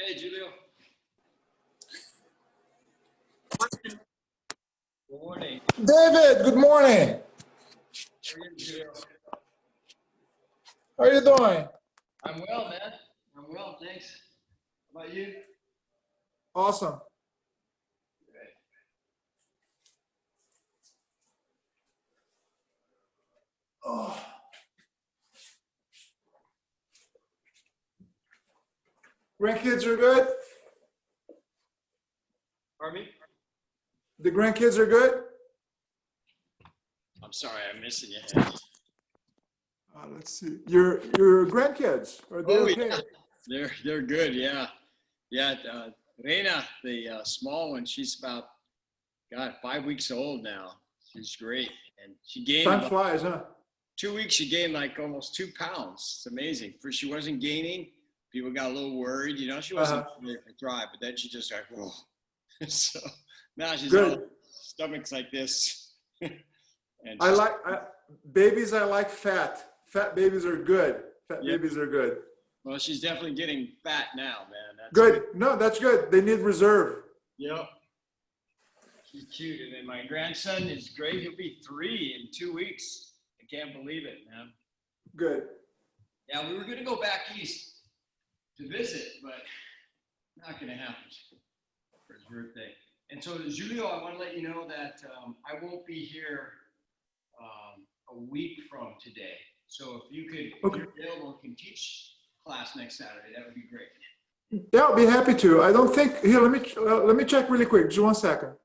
Hey, Julio. Good morning. David, good morning. How are you, Julio? How are you doing? I'm well, man. I'm well, thanks. How about you? Awesome. Good. Oh. Grandkids are good? Pardon me? The grandkids are good? I'm sorry, I'm missing you. Let's see. Your grandkids, are they okay? Yeah. They're good, yeah. Yeah, Reina, the small one, she's about, God, 5 weeks old now. She's great. And she gained Time flies, huh? 2 weeks, she gained like almost 2 pounds. It's amazing. First, she wasn't gaining. People got a little worried, you know, she wasn't ready to thrive, but then she just like, whoa. So now she's Good. all stomach's like this. And babies. I like fat. Fat babies are good. Babies are good. Well, she's definitely getting fat now, man. That's good. No, that's good. They need reserve. Yep. She's cute. And then my grandson is great. He'll be 3 in 2 weeks. I can't believe it, man. Good. Yeah, we were going to go back east to visit, but not going to happen for his birthday. And so, Julio, I want to let you know that I won't be here a week from today. So if you could, if you're available, can teach class next Saturday, that would be great. Yeah, I'll be happy to. I don't think, here, let me check really quick. Just 1 second.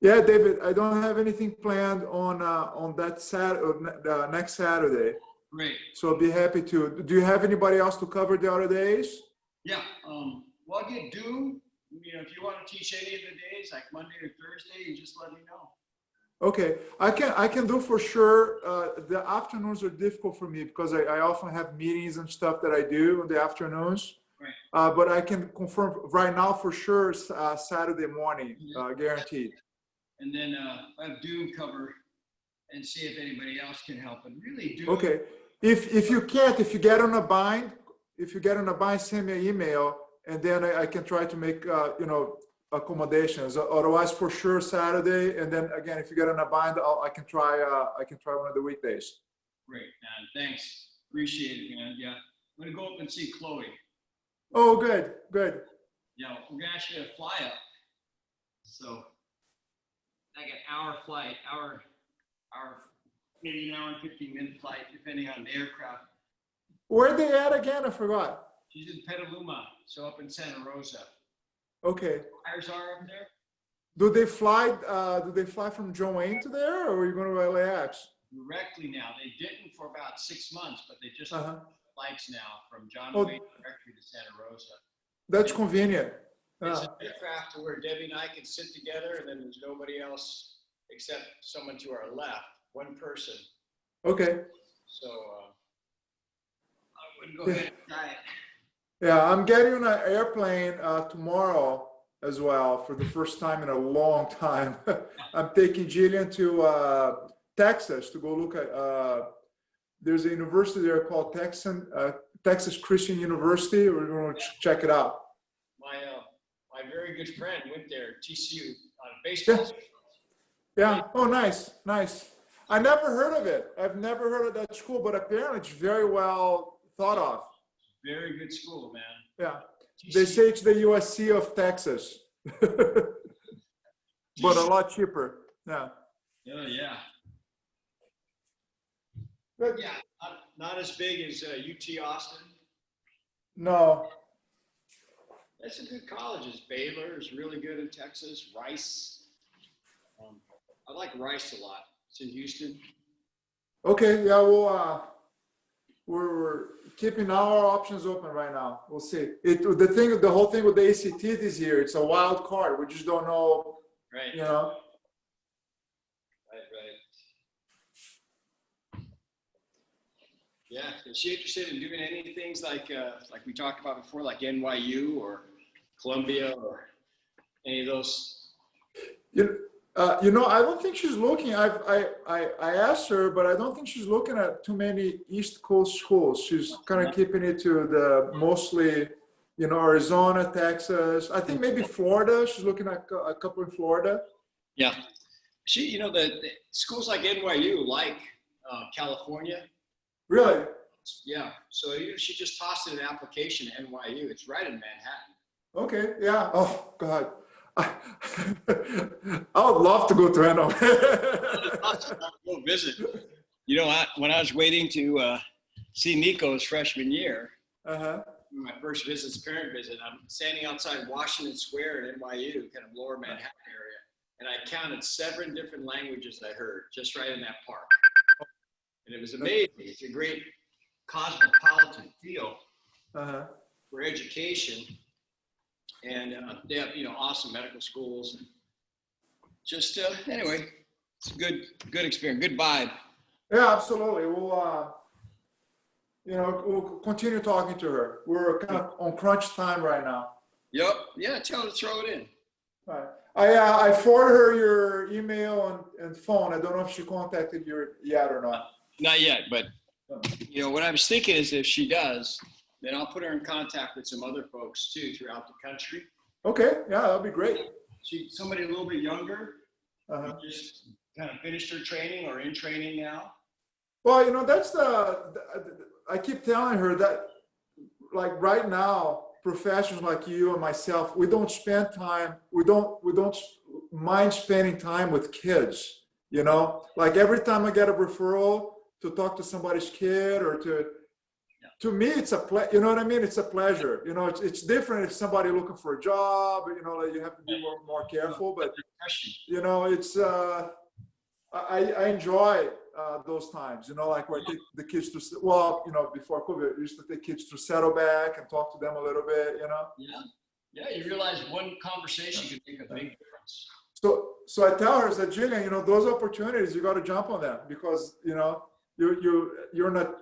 Yeah, David, I don't have anything planned on that next Saturday. Great. So I'll be happy to. Do you have anybody else to cover the other days? Yeah. Well, you do. You know, if you want to teach any of the days, like Monday or Thursday, you just let me know. Okay, I can do for sure. The afternoons are difficult for me because I often have meetings and stuff that I do in the afternoons. Right. But I can confirm right now for sure Saturday morning, guaranteed. And then I have Doom cover and see if anybody else can help. And really, Doom. Okay, if you can't, if you get on a bind, send me an email, and then I can try to make you know, accommodations. Otherwise, for sure Saturday, and then again, if you get on a bind, I can try one of the weekdays. Great, man. Thanks. Appreciate it, man. Yeah, I'm gonna go up and see Chloe. Oh, good, good. Yeah, we're gonna actually fly up. So like an hour flight, maybe an hour and 15-minute flight, depending on the aircraft. Where are they at again? I forgot. She's in Petaluma, so up in Santa Rosa. Okay. Fires are up there. Do they fly from John Wayne to there, or are you going to LAX? Directly now. They didn't for about 6 months, but they just flights now from John Wayne directly to Santa Rosa. That's convenient. It's an aircraft where Debbie and I can sit together, and then there's nobody else except someone to our left, one person. Okay. So I would go ahead and try it. Yeah, I'm getting on an airplane tomorrow as well for the first time in a long time. I'm taking Jillian to Texas to go look at. There's a university there called Texas Christian University. We're going to check it out. My very good friend went there, TCU, on baseball. Yeah. Oh, nice, nice. I never heard of it. I've never heard of that school, but apparently it's very well thought of. Very good school, man. Yeah. TCU. They say it's the USC of Texas, but a lot cheaper. Yeah. Oh, yeah. Good. Yeah, not as big as UT Austin. No. That's some good colleges. Baylor is really good in Texas. Rice. I like Rice a lot. It's in Houston. Okay. Yeah. Well, we're keeping our options open right now. We'll see. The whole thing with the ACT this year, it's a wild card. We just don't know. Right. You know. Right. Yeah. Is she interested in doing any things like we talked about before, like NYU or Columbia or Any of those? You know, I don't think she's looking. I asked her, but I don't think she's looking at too many East Coast schools. She's kind of keeping it to the mostly, you know, Arizona, Texas. I think maybe Florida. She's looking at a couple in Florida. Yeah. You know, the schools like NYU, like California. Really? Yeah. So she just tossed in an application to NYU. It's right in Manhattan. Okay. Yeah. Oh God. I would love to go to NYU. Go visit. You know, when I was waiting to see Nico's freshman year, my first visit, parent visit, I'm standing outside Washington Square at NYU, kind of lower Manhattan area, and I counted 7 different languages I heard just right in that park. And it was amazing. It's a great cosmopolitan feel for education. And they have, you know, awesome medical schools. And just anyway, it's a good experience, good vibe. Yeah, absolutely. We'll, you know, we'll continue talking to her. We're kind of on crunch time right now. Yep. Yeah. Tell her to throw it in. All right. I forwarded her your email and phone. I don't know if she contacted you yet or not. Not yet, but you know what I was thinking is if she does, then I'll put her in contact with some other folks too throughout the country. Okay, yeah, that'd be great. Somebody a little bit younger, just kind of finished her training or in training now. Well, you know, that's I keep telling her that, like right now, professionals like you and myself, we don't spend time, we don't mind spending time with kids, you know? Like every time I get a referral to talk to somebody's kid or to me, it's you know what I mean? It's a pleasure. You know, it's different if somebody looking for a job, you know, like you have to be more careful, but you know, it's, I enjoy those times, you know, like where I take the kids to, well, you know, before COVID, I used to take kids to settle back and talk to them a little bit, you know? Yeah, you realize one conversation can make a big difference. So I tell her, I said, Jillian, you know, those opportunities, you got to jump on them because, you know, you're not,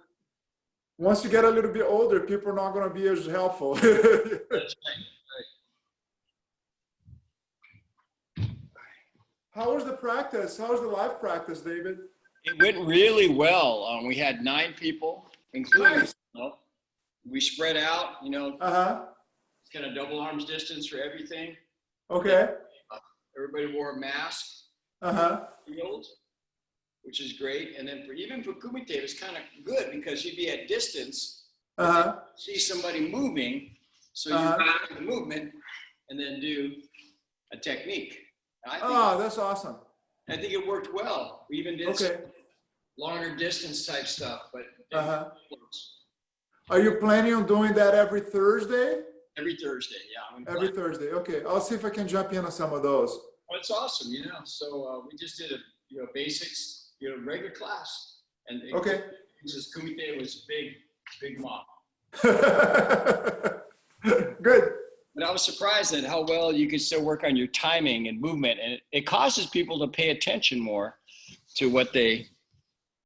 once you get a little bit older, people are not going to be as helpful. That's right. How was the practice? How was the live practice, David? It went really well. We had 9 people, including myself. We spread out, you know, it's kind of double arms distance for everything. Okay. Everybody wore a mask, which is great. And then even for Kumite, it was kind of good because you'd be at distance, see somebody moving, so you do the movement and then do a technique. That's awesome. I think it worked well. We even did some longer distance type stuff, but are you planning on doing that every Thursday? Every Thursday, yeah. Every Thursday, okay. I'll see if I can jump in on some of those. Well, it's awesome, you know. So we just did a basics, regular class, and just Kumite was big mom. Good. But I was surprised at how well you could still work on your timing and movement, and it causes people to pay attention more to what they.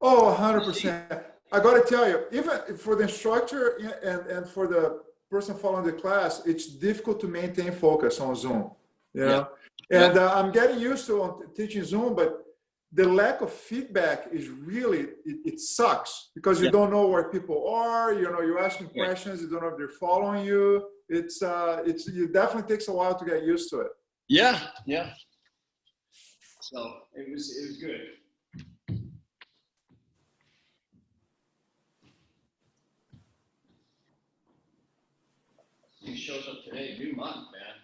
Oh, 100%. I got to tell you, even for the instructor and for the person following the class, it's difficult to maintain focus on Zoom, you know? And I'm getting used to teaching Zoom, but the lack of feedback is really, it sucks because you don't know where people are, you know, you're asking questions, you don't know if they're following you. It definitely takes a while to get used to it. Yeah. So it was good. He shows up today, new month, man.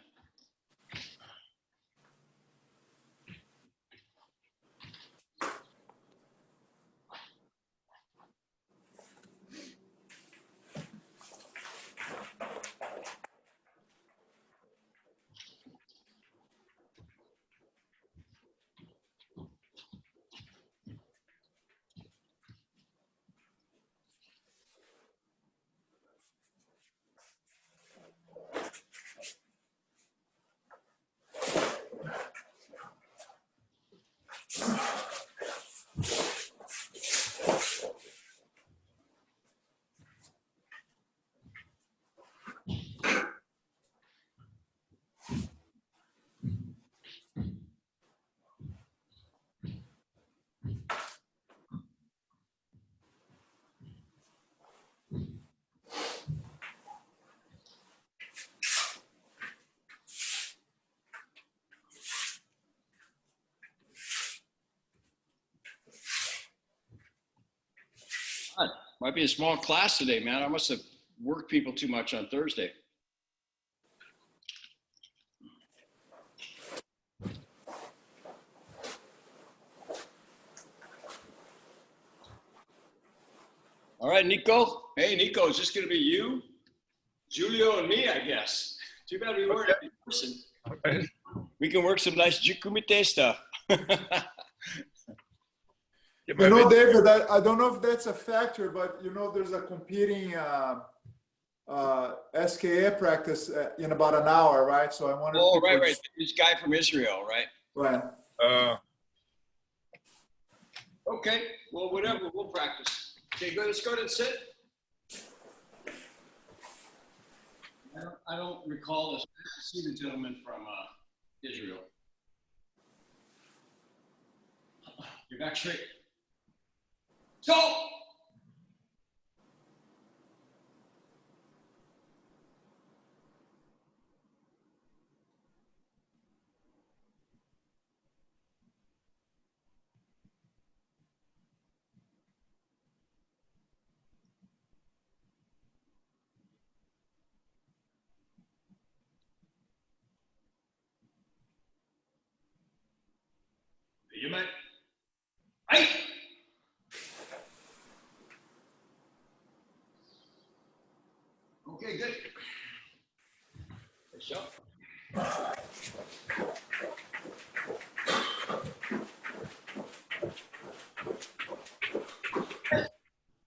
Might be a small class today, man. I must have worked people too much on Thursday. All right, Nico. Hey, Nico, is this going to be you, Julio, and me, I guess? Too bad we weren't in person. Okay. We can work some nice Jukumite stuff. Get You my know, vid- David, I don't know if that's a factor, but you know, there's a competing SKA practice in about an hour, right? So I wonder. Oh, if people right. just- This guy from Israel, right? Right. Okay. Well, whatever. We'll practice. Okay, good. Let's go ahead and sit. I don't recall this. I see the gentleman from Israel. Your back straight. Go! You might. Hey! Okay, good. Good shot.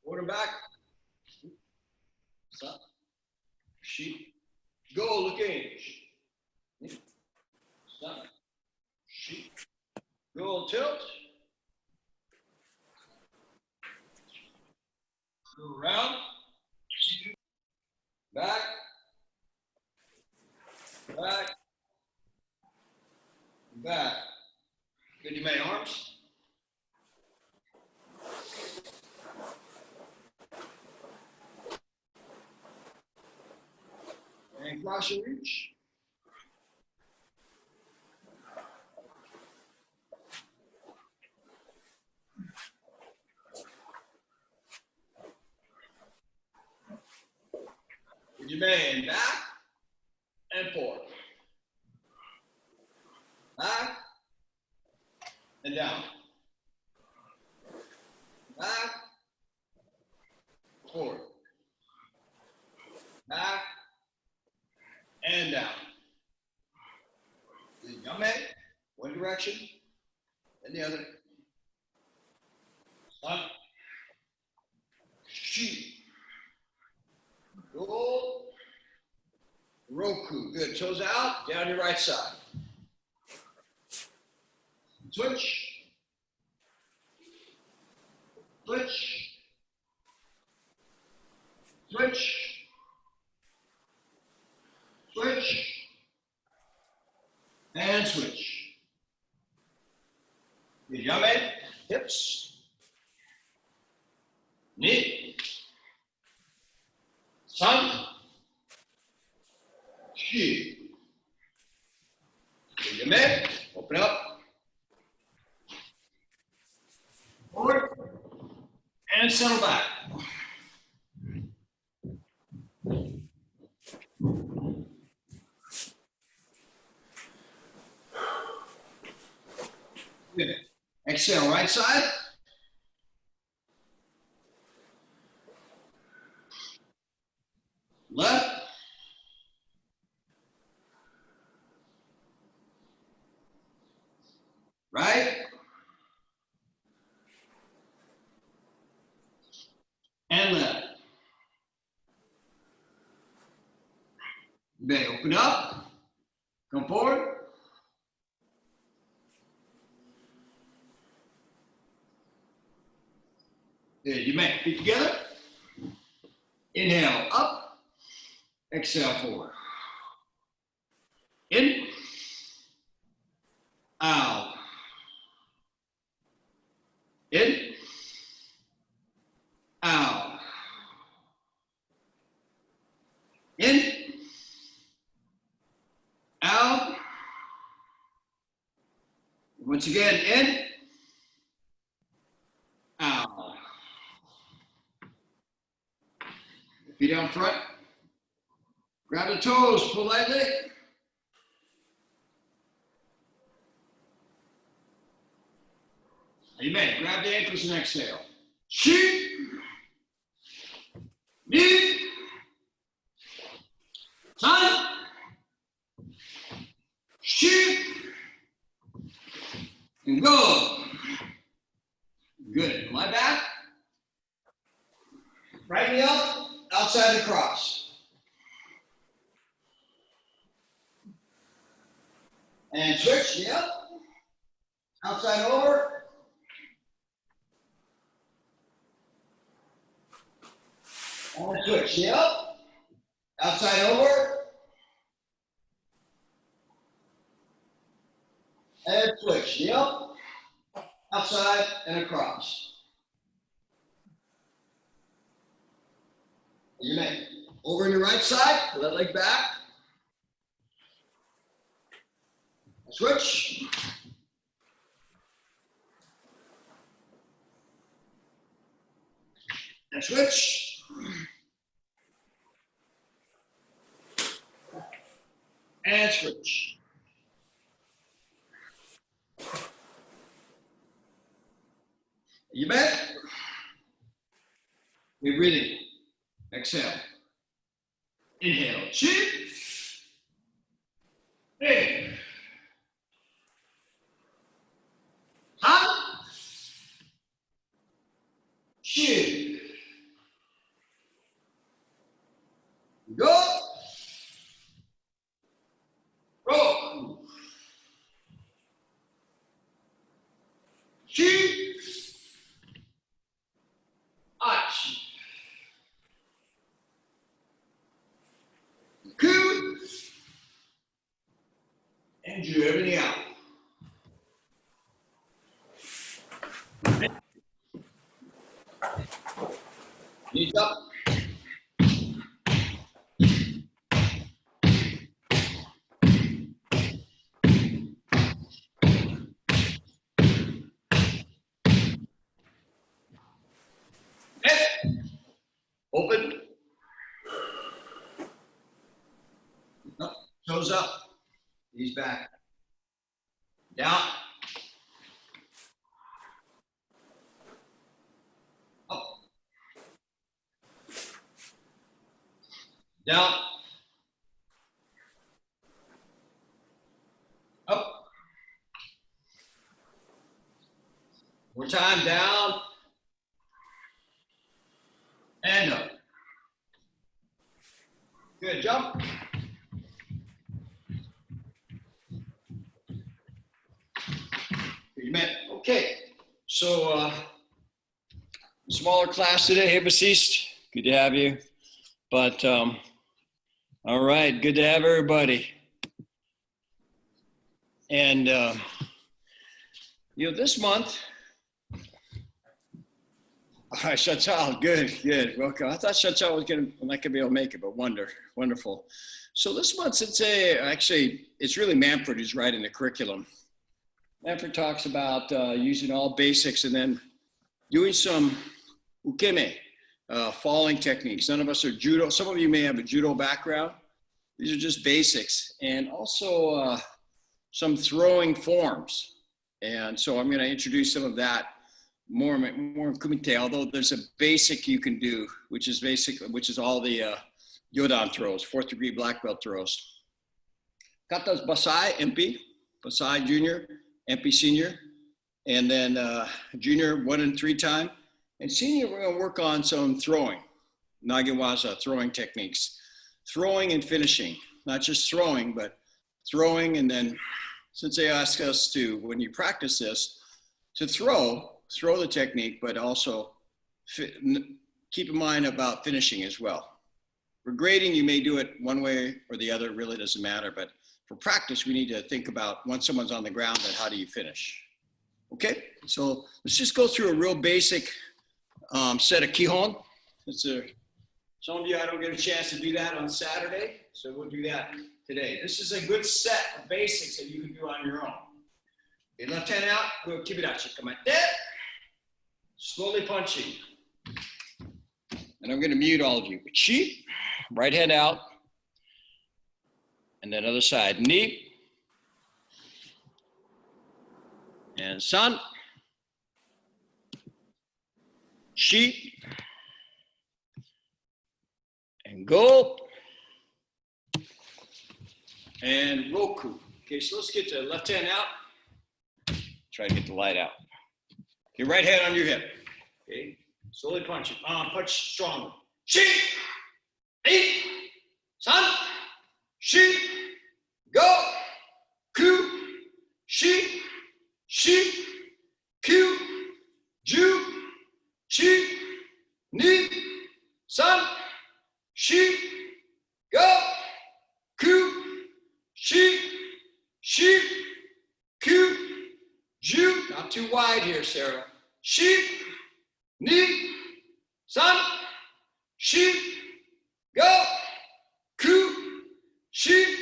Quarter back. Stop. Sheep. Go, looking. Stop. Sheep. Go, tilt. Go around. Back. Back. Back. Good, you made arms. And cross your reach. Good, you made back and forth. Back and down. Back, forward. Back and down. Young man, one direction, and the other. Up. Shoot. Roll. Roku. Good. Toes out. Down your right side. Switch. Switch. Switch. Switch. And switch. Good job, man. Hips. Knee. Sun. Shoot. Good job, man. Open up. Forward. And settle back. Good. Exhale, right side. Left. Right. And left. Good. Open up. Come forward. Good. You make feet together. Inhale up. Exhale forward. In. Out. In. Out. In. Out. Once again, in. Out. down front. Grab the toes, pull lightly. Amen. Grab the ankles and exhale. Shoot. Knee. Time. Shoot. And go. Good. Lie back. Right knee up, outside the cross. And switch, knee up. Outside over. And switch, knee up. Outside over. And switch, knee up. Outside and across. You may. Over on your right side, pull that leg back. Switch. And switch. And switch. You bet. We're breathing. Exhale. Inhale. Shoot. In. Up. Shoot. Go. Roll. Shoot. Arch. Coup. And do everything out. Knees up. Head. Open. Up. Toes up. Knees back. Down. Up. Down. Up. More time. Down. And up. Good. Jump. Okay, so smaller class today. Hey, Basiste, good to have you. But all right, good to have everybody. And this month, all right, Chantal, good, welcome. I thought Chantal was not gonna be able to make it, but wonderful. So this month, it's really Manfred who's writing the curriculum. Manfred talks about using all basics and then doing some ukeme, falling techniques. None of us are judo. Some of you may have a judo background. These are just basics. And also some throwing forms. And so I'm going to introduce some of that more in kumite, although there's a basic you can do, which is all the yodan throws, 4th degree black belt throws. Kata's Basai, MP, Basai Junior, MP Senior, and then Junior 1 and 3 time. And Senior, we're gonna work on some throwing, nagewaza, throwing techniques. Throwing and finishing, not just throwing, but throwing. And then since they ask us to, when you practice this, to throw the technique, but also keep in mind about finishing as well. For grading, you may do it one way or the other, it really doesn't matter, but for practice, we need to think about once someone's on the ground, then how do you finish? Okay, so let's just go through a real basic set of kihon. Some of you, I don't get a chance to do that on Saturday, so we'll do that today. This is a good set of basics that you can do on your own. Okay, left hand out, go kibirachi, come out there. Slowly punching. And I'm going to mute all of you. Chi, right hand out. And then other side. Ni. And san. Shi. And go. And roku. Okay, so let's get the left hand out. Try to get the light out. Your right hand on your hip. Okay, slowly punch it. Punch strongly. Shi. Ni. San. Shi. Go. Ku. Shi. Shi. Ku. Ju. Chi. Ni. San. Shi. Go. Ku. Shi. Shi. Ku. Ju. Not too wide here, Sarah. Shi. Ni. San. Shi. Go. Ku. Shi.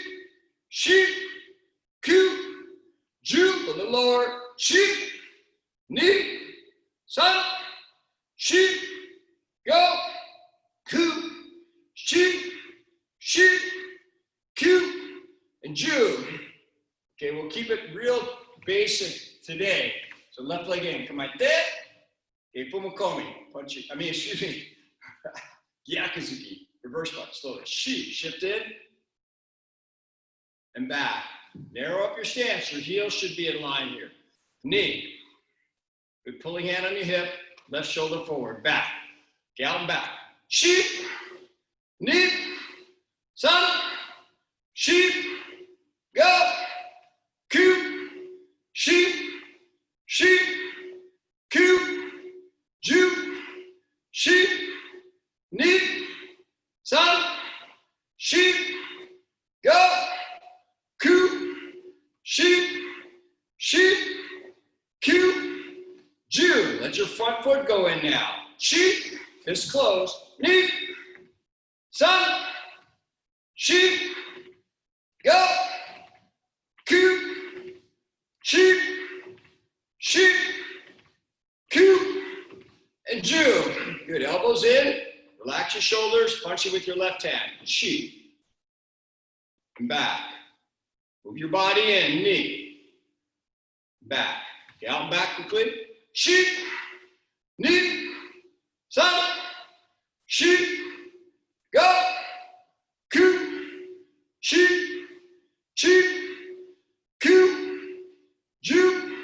Shi. Ku. Ju. A little lower. Shi. Ni. San. Shi. Go. Ku. Shi. Shi. Ku. And Ju. Okay, we'll keep it real basic today. So left leg in. Come like that. Okay, fumokomi. Punch it. Excuse me. Gyakuzuki. Reverse punch. Slowly. Shi. Shift in. And back. Narrow up your stance. Your heels should be in line here. Knee. Good pulling hand on your hip. Left shoulder forward. Back. Okay, out and back. Shi. Knee. San. Shi. Go. Ku. Shi. Shi. Ku. Ju. Shi. Ni. San. Shi. Go. Ku. Shi. Shi. Ku. Ju. Let your front foot go in now. Shi. Fist closed. Ni. San. Shi. Go. Ku. Shi. Shi. Ku. And Ju. Good. Elbows in. Relax your shoulders. Punch it with your left hand. Shi. And back. Move your body in. Knee. Back. Okay, out and back quickly. Shi. Ni. San. Shi. Go. Ku. Shi. Shi. Ku. Ju.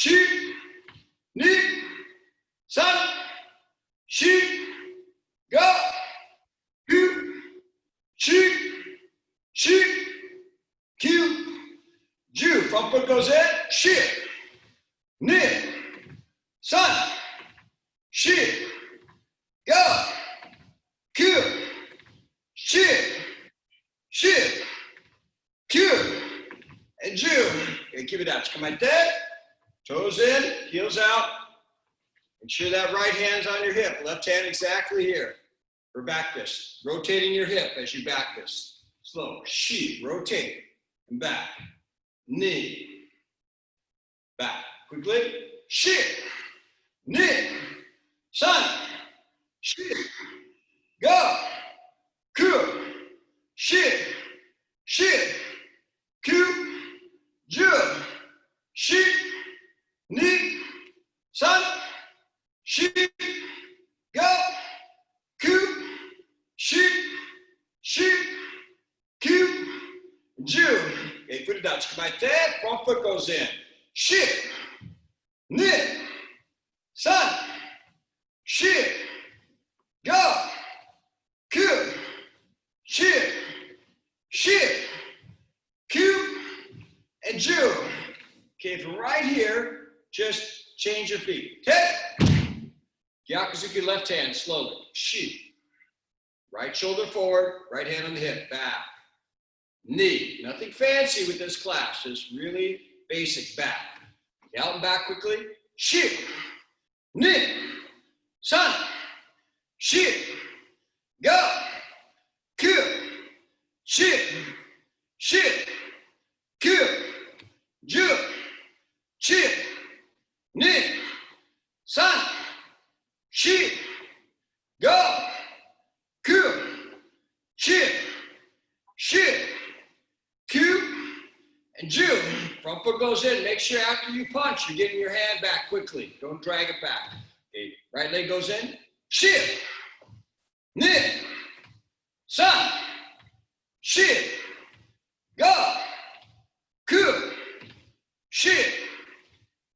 Chi. Ni. San. Shi. Go. Ku. Shi. Shi. Ku. Ju. Front foot goes in. Shi. Ni. San. Shi. Go. Ku. Shi. Shi. Ku. And Ju. Okay, keep it out. Come like that. Toes in, heels out. Make sure that right hand's on your hip. Left hand exactly here. For back fist. Rotating your hip as you back fist. Slow. Shi. Rotate. And back. Knee. Back. Quickly. Shi. Ni. San. Shi. Go. Ku. Shi. Shi. Ku. Ju. Shi. Ni. San. Shi. Go. Ku. Shi. Shi. Ku. Ju. Okay, put it down. Come like that. Front foot goes in. Shi. Ni. San. Shi. Go. Ku. Shi. Shi. Ku. And Ju. Okay, from right here, just change your feet. Hit. Gyakuzuki left hand, slowly. Shi. Right shoulder forward, right hand on the hip, back. Knee. Nothing fancy with this class, just really basic back. Out and back quickly. Shi. Ni. San. Shi. Go. Ku. Shi. Shi. Ku. Ju. Chi. Ni. San. Shi. Go. shift, shift, Q, and Jew. Front foot goes in. Make sure after you punch, you're getting your hand back quickly. Don't drag it back. Okay. Right leg goes in. Shift, knit, sun, shift, go, Q, shift,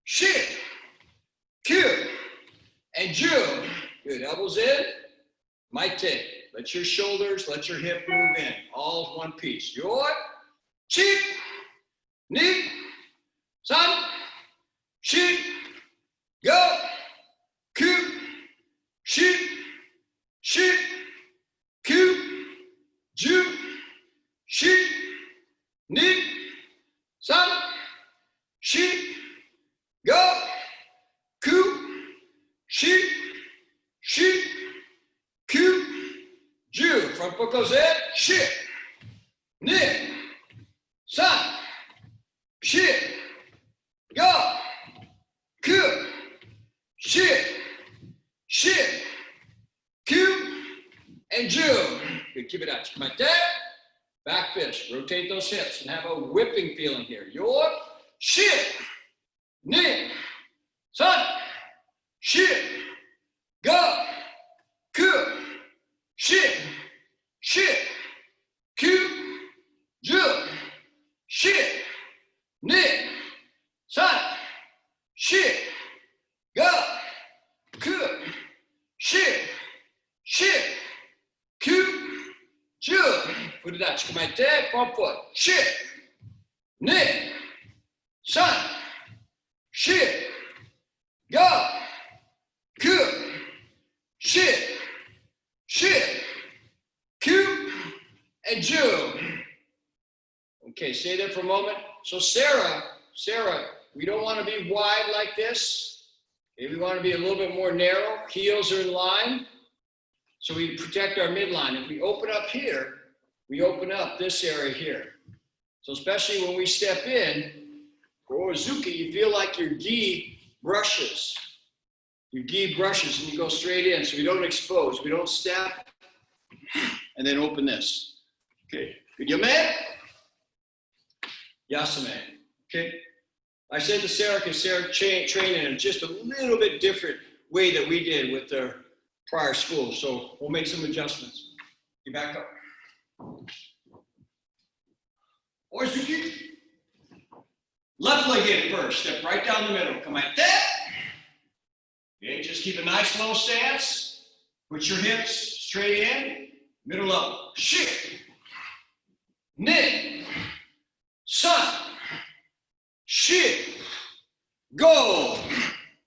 shift, Q, and Jew. Good. Elbows in. Might take. Let your shoulders, let your hip move in. All one piece. Your chip, knee, sun, shift, go, Q, shift, shift, Q, Jew, shift, knee, sun, shift, go, Q, shift, shift, Q, Jew. Front foot goes in, shift, knee, sun, shift, go, Q, shift, shift, Q, and Jew. Good, keep it out. Come like that. Back fist. Rotate those hips and have a whipping feeling here. Your shift, knee, sun, shift, go, Q, shift, shift, Q, Jew, shift, knee, sun, shift, go, Q, shift, shift, Q, Jew. Foot it out. Come right there. Front foot. Shift, knee, sun, shift, go, Q, shift, shift, Q, and Jew. Okay, stay there for a moment. So Sarah, we don't want to be wide like this. Okay, we want to be a little bit more narrow. Heels are in line. So we protect our midline. If we open up here, we open up this area here. So especially when we step in, for Ozuki, you feel like your gi brushes. Your gi brushes and you go straight in. So we don't expose. We don't step and then open this. Okay. Good. Yame? Yasame. Okay. I said to Sarah, because Sarah trained in just a little bit different way that we did with their prior school. So we'll make some adjustments. You back up. Ozuki. Left leg in first. Step right down the middle. Come like that. Okay, just keep a nice low stance. Put your hips straight in. Middle up. Shift. Knit. Sun. Shift. Go.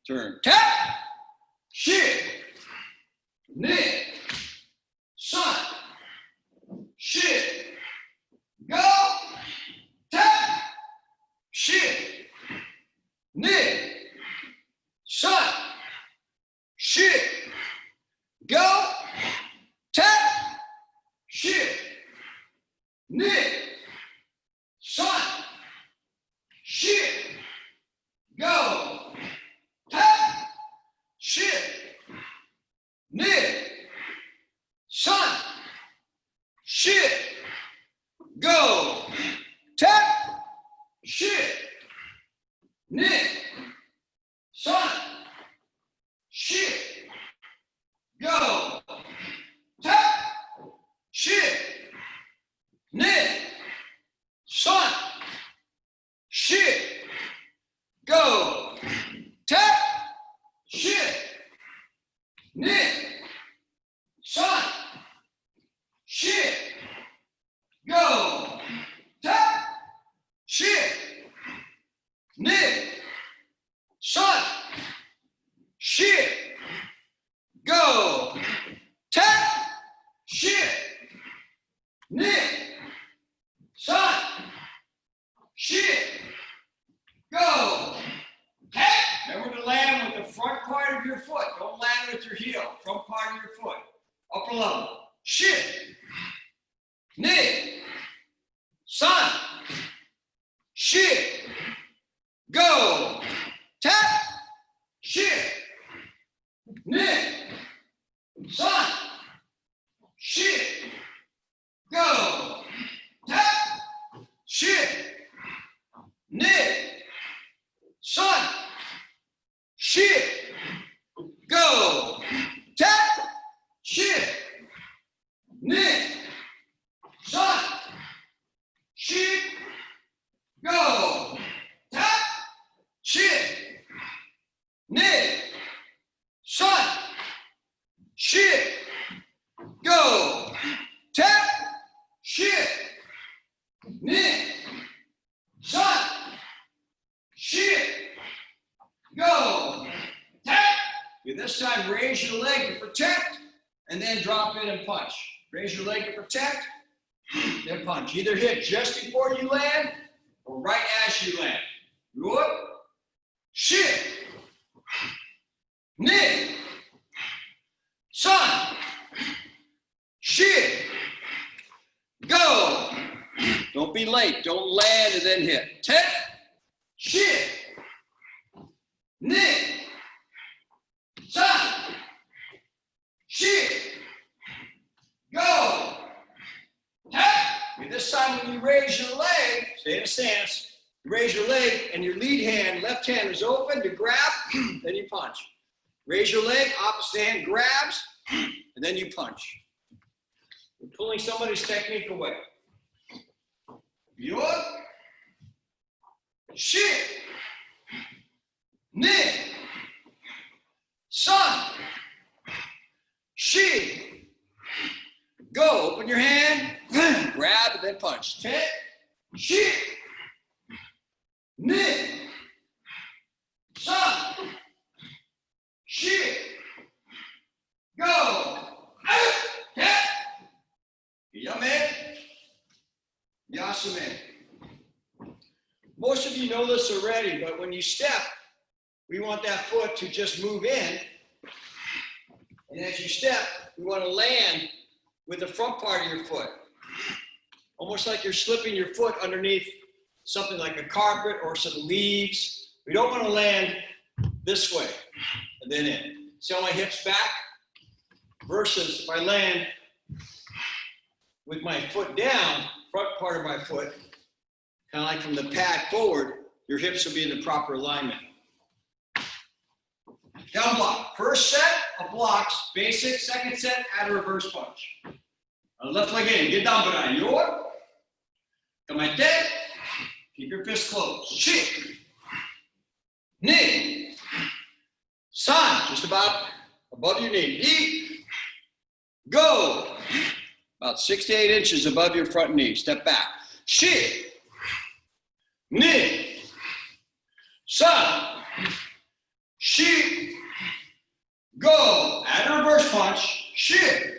Turn. Tap. Shift. Knit. Sun. Shift. Go. Tap. Shift. Knit. Sun. Shift. Go. Tap. Shift. Knit. Sun. Shift. Go. Tap. Shift. Knit. Sun. Shift. Go. Tap. Shift. Knit. Sun. Shift. Go. Tap. Shift. Knit. Sun. Shift. Go. Tap. Shift. Knit. Sun. Shift. Go. Tap. Shift. Knit. Sun. Shift. Go. Tap. Shift. Knit. Sun. Shift. Go. Tap. Remember to land with the front part of your foot. Don't land with your heel. Front part of your foot. Upper level. Shift. Knit. Sun. Shift. Go. Tap. Shift. Knit. Sun. Shift. time, raise your leg to protect, and then drop in and punch. Raise your leg to protect, then punch. Either hit just before you land or right as you land. Good. Shift. Knit. Sun. Shift. Go. Don't be late. Don't land and then hit. 10. Shift. Knit. Sun. Shift. Go. Tap. And this time when you raise your leg, stay in a stance. You raise your leg and your lead hand, left hand is open to grab, then you punch. Raise your leg, opposite hand grabs, and then you punch. You're pulling somebody's technique away. Good. Shift. Knit. Sun. Shift. Go. Open your hand. Grab and then punch. 10. Shift. Knit. Sun. Shift. Go. Tap. Yame. Yasame. Most of you know this already, but when you step, we want that foot to just move in. And as you step, we want to land with the front part of your foot. Almost like you're slipping your foot underneath something like a carpet or some leaves. We don't want to land this way and then in. See how my hips back? Versus if I land with my foot down, front part of my foot, kind of like from the pad forward, your hips will be in the proper alignment. Down block. First set of blocks, basic. Second set, add a reverse punch. Left leg in. Get down, but your. Kamete. Keep your fist closed. Shift. Knee. Sun. Just about above your knee. Knee. Go. About 6 to 8 inches above your front knee. Step back. Shift. Knee. Sun. Shift. Go. Add a reverse punch. Shift.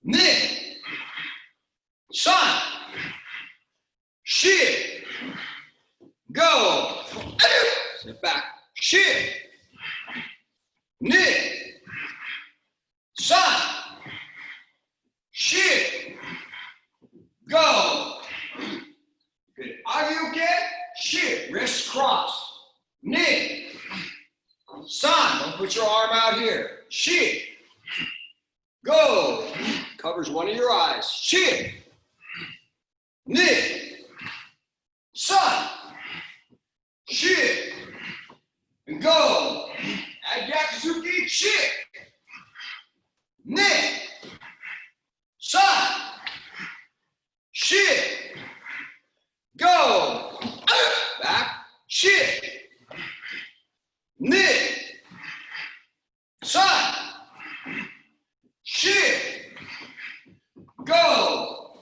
Knit. Sun. Shift. Go. Step back. Shift. Knit. Sun. Shift. Go. Good. Are you okay? Shift. Wrists crossed. Knit. Sun. Don't put your arm out here. Shift. Go. Covers one of your eyes. Shift. Knit. Sun. Shift. And go. Add Yakuzuki. Shift. Knit. Sun. Shift. Go. Back. Shift. Knit. Sun. Shift. Go.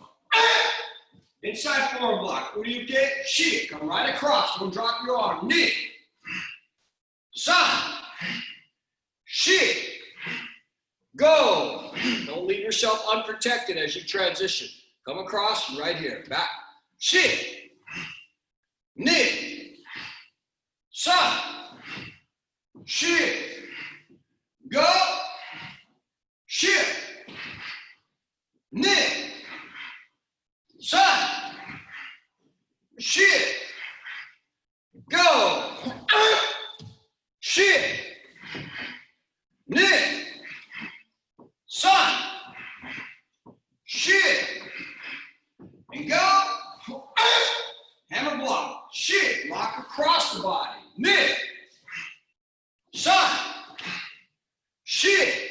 Inside forward block. What do you get? Shift. Come right across. Don't drop your arm. Knit. Sun. Shift. Go. Don't leave yourself unprotected as you transition. Come across right here. Back. Shift. Knit. Sun. Shift. Go. Shift. Knit. Sun. Shift. Go. Shift. Knit. Sun. Shift. And go. Hammer block. Shift. Lock across the body. Knit. Sun. Shift.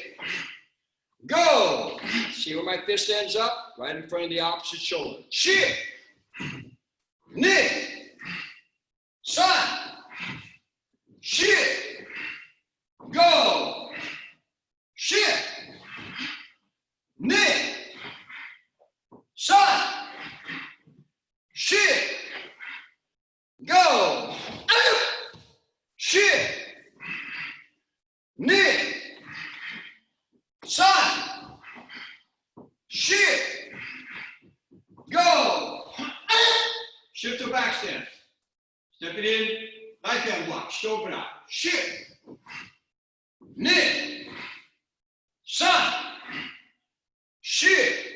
Go. See where my fist ends up? Right in front of the opposite shoulder. Shift. Knit. Sun. Shift. Go. Shift. Knit. Sun. Shift. Go. Shift. Knit. shift to back stance. Step it in, knife hand block, should open out. Shift, knit, sun, shift,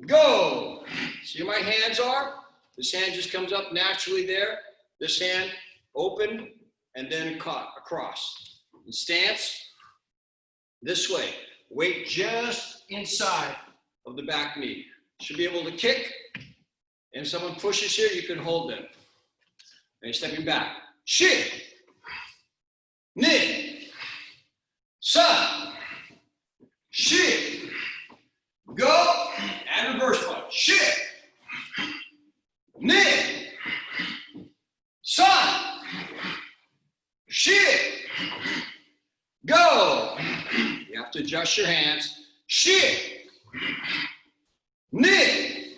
go. See where my hands are? This hand just comes up naturally there. This hand open and then cut across. And stance this way. Weight just inside of the back knee. Should be able to kick. And if someone pushes here, you can hold them. And stepping back. Shift. Knit. Sun. Shift. Go. And reverse punch. Shift. Knit. Sun. Shift. Go. You have to adjust your hands. Shift. Knit.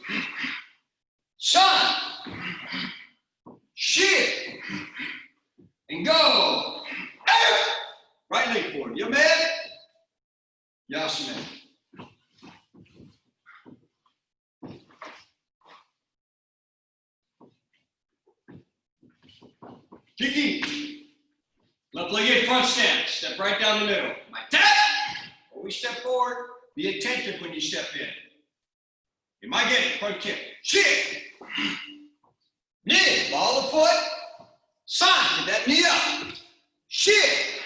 Sun. Shift. And go. Right leg forward. You man? Yes, man. Kiki. Left leg in front stance. Step right down the middle. My tap. Always step forward. Be attentive when you step in. You might get it. Front kick. Shift. Knee. Ball the foot. Sign. Get that knee up. Shift.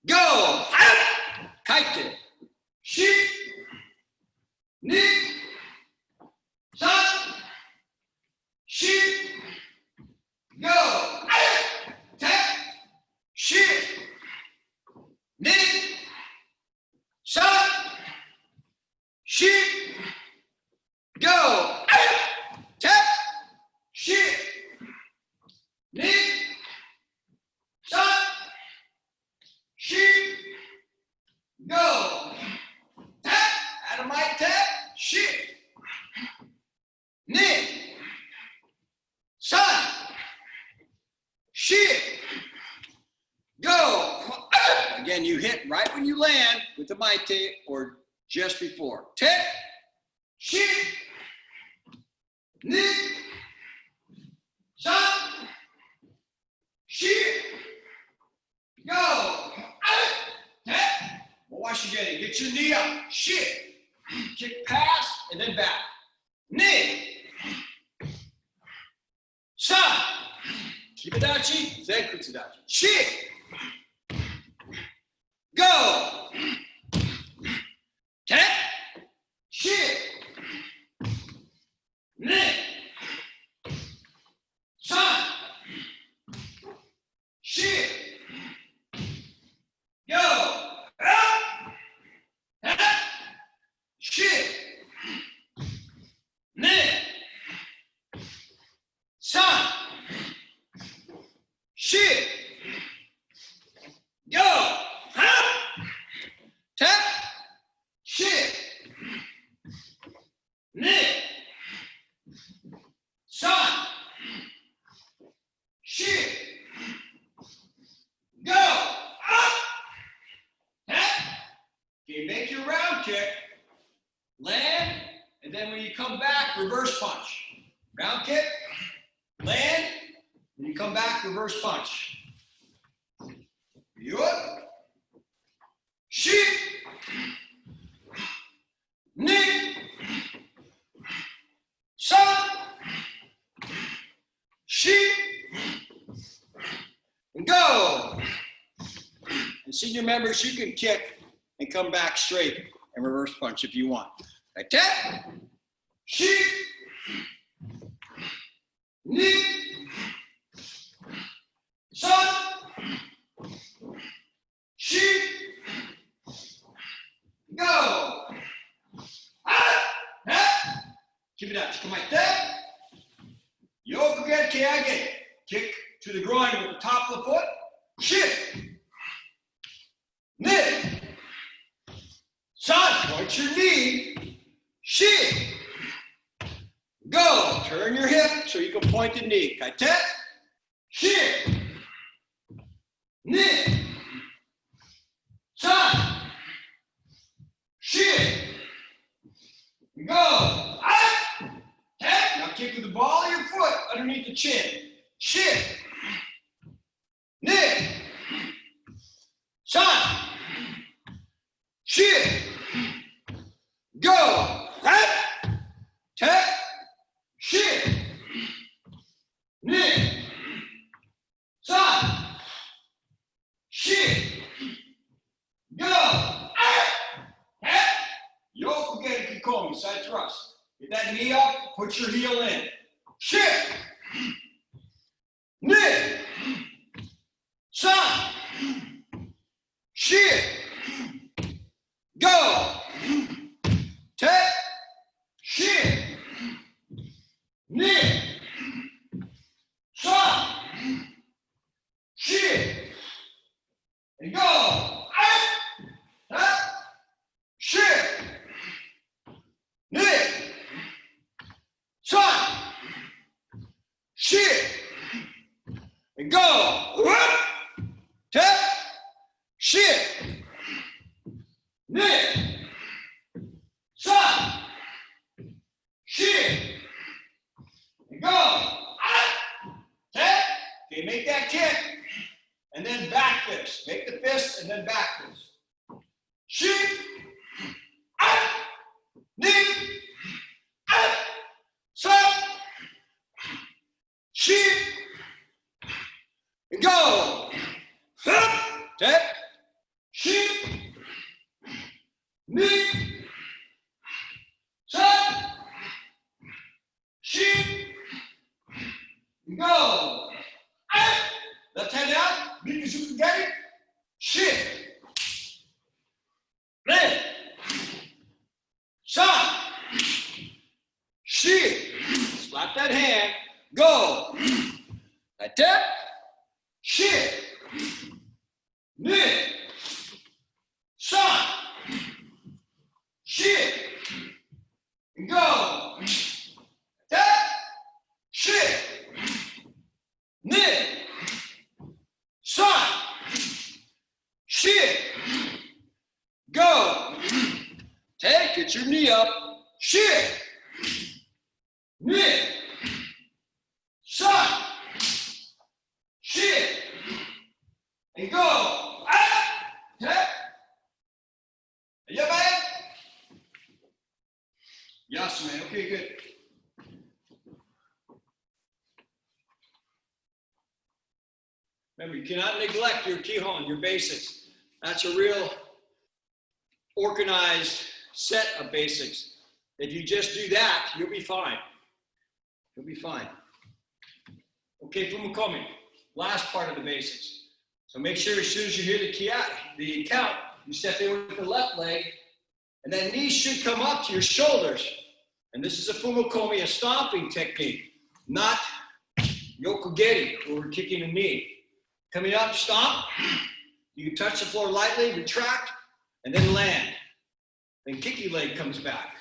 Go. Kite kick. Shift. Knee. Sign. Shift. Go. Tap. Shift. Knit. Shot. Shift. Go. Tap. Shift. Knit. Shot. Shift. Go. Tap. Out of my tap. Shift. Knit. Shot. Shift. Go. Again, you hit right when you land with the maite or just before. Tap. Shift. Knit. Shot. Shift. Go. Tap. Watch you get it. Get your knee up. Shift. Kick past and then back. Knit. Shot. Kibadachi. Zen Kutsudachi. Shift. Go. Tap. Shift. Knit. Sun. Shift. Go. Up. Tap. Shift. Knit. Sun. Shift. Go. Tap. Shift. Knit. Sun. Shift. Go. Up. Tap. Okay, make your round kick. Land. And then when you come back, reverse punch. Round kick. Land. When you come back, reverse punch. You up. Shift. Knit. Sun. Shift. And go. And senior members, you can kick and come back straight and reverse punch if you want. Like that. Shift. Knit. Sun. Shift. Go. Keep it out. Come like that. Yokugen Kiage. Kick to the groin with the top of the foot. Shift. Knit. Sun. Point your knee. Shift. Go. Turn your hip so you can point the knee. Kaite. Shift. Knit. Sun. Shift. Go. Tap. Now kick with the ball of your foot underneath the chin. Shift. Knit. Sun. Shift. Go. Tap. Tap. Shift. Knit. Sun. Shift. Go. Tap. Yoke again, Kikomi, side thrust. Get that knee up, put your heel in. Shift. Knit. Sun. Shift. Go. Tap. Shift. Knit. Sun. Shift. And go. Tap. Shift. Knit. Sun. Shift. And go. Tap. Shift. Knit. Sun. Shift. And go. Tap. Okay, make that kick. And then back fist. Make the fist and then back fist. Shift. Knit. Sun. Shift. And go. Tap. Shift. Knit. Sun. Shift. And go. Left hand out. Because you can get it. Shift. Knit. Sun. Shift. Slap that hand. Go. I tap. Shift. Knit. Sun. Shift. And go. Tap. Shift. Knit. Sun. Shift. Go. Take, get your knee up. Shift. Knit. Sun. Shift. And go. Tap. Yeah, man. Yes, man. Okay, good. Remember, you cannot neglect your Kihon, your basics. That's a real organized set of basics. If you just do that, you'll be fine. You'll be fine. Okay, Fumakomi, last part of the basics. So make sure as soon as you hear the count, you step in with the left leg, and that knee should come up to your shoulders. And this is a Fumakomi, a stomping technique, not Yokogeri, where we're kicking the knee. Coming up, stomp. You can touch the floor lightly, retract, and then land. Then kicky leg comes back.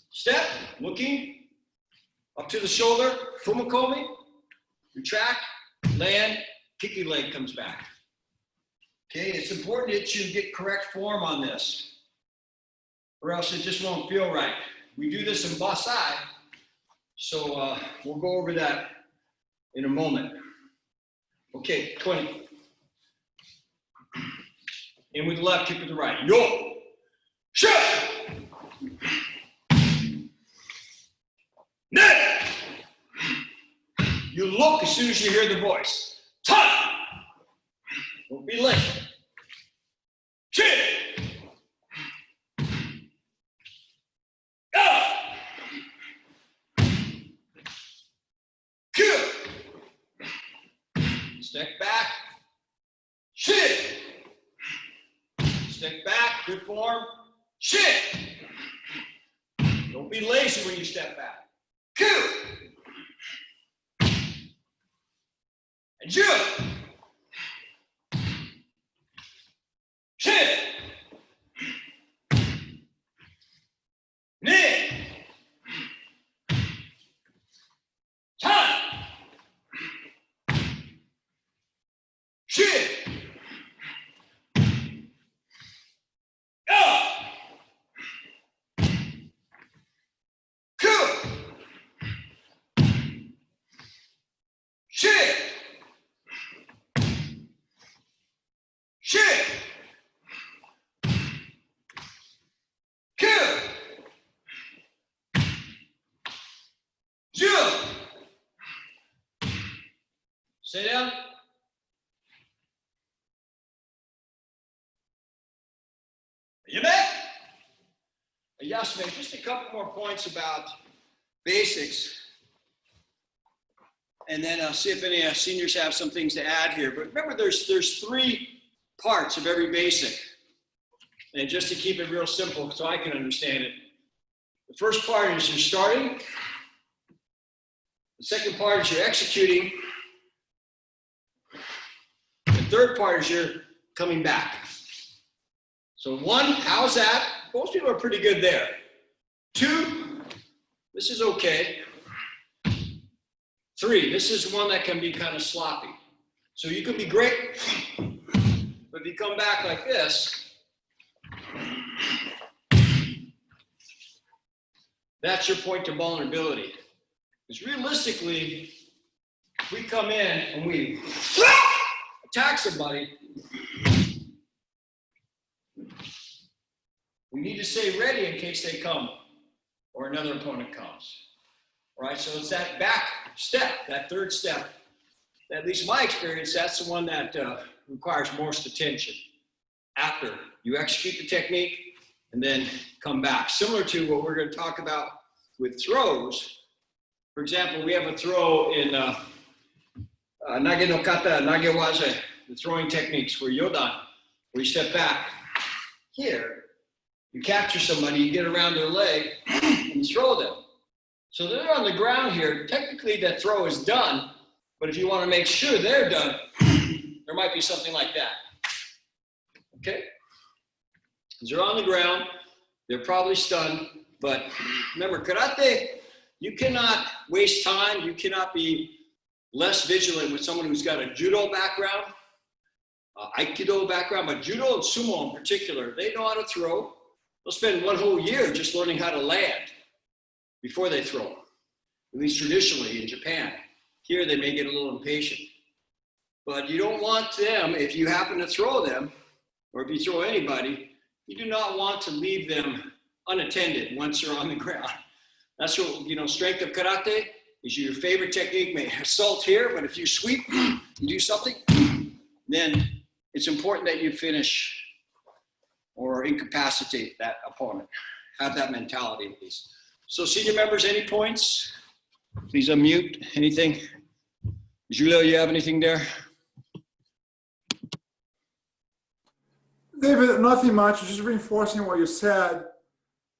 Step, looking up to the shoulder, Fumakomi, retract, land, kicky leg comes back. Okay, it's important that you get correct form on this, or else it just won't feel right. We do this in Basai, so we'll go over that in a moment. Okay, 20. In with the left, kick with the right. Yo! Shut! Net! You look as soon as you hear the voice. Tuck! Don't be late. Shit! Up! Kill! Step back. Shit! Step back, good form. Shit! Don't be lazy when you step back. Kill! And jump! Shit! Knee! Time! Shit! Up! Cool! Stay down. You back? Yes, man, just a couple more points about basics. And then I'll see if any seniors have some things to add here. But remember, there's 3 parts of every basic. And just to keep it real simple so I can understand it. The first part is you're starting. The second part is you're executing. The third part is you're coming back. So 1, how's that? Most people are pretty good there. 2, this is okay. 3, this is one that can be kind of sloppy. So you can be great, but if you come back like this, that's your point of vulnerability. Because realistically, if we come in and we attack somebody, we need to stay ready in case they come or another opponent comes. All right, so it's that back step, that third step. At least in my experience, that's the one that requires most attention after you execute the technique and then come back. Similar to what we're going to talk about with throws. For example, we have a throw in Nage no Kata, Nage Waze, the throwing techniques for Yodan, where you step back. Here, you capture somebody, you get around their leg, and you throw them. So they're on the ground here. Technically, that throw is done, but if you want to make sure they're done, there might be something like that. Okay? Because they're on the ground, they're probably stunned, but remember, karate, you cannot waste time, you cannot be less vigilant with someone who's got a judo background, aikido background, but judo and sumo in particular, they know how to throw. They'll spend 1 whole year just learning how to land before they throw, at least traditionally in Japan. Here, they may get a little impatient. But you don't want them, if you happen to throw them, or if you throw anybody, you do not want to leave them unattended once they're on the ground. That's what, strength of karate is your favorite technique. May assault here, but if you sweep and do something, then it's important that you finish or incapacitate that opponent. Have that mentality at least. So senior members, any points? Please unmute. Anything? Julio, you have anything there? David, nothing much, just reinforcing what you said.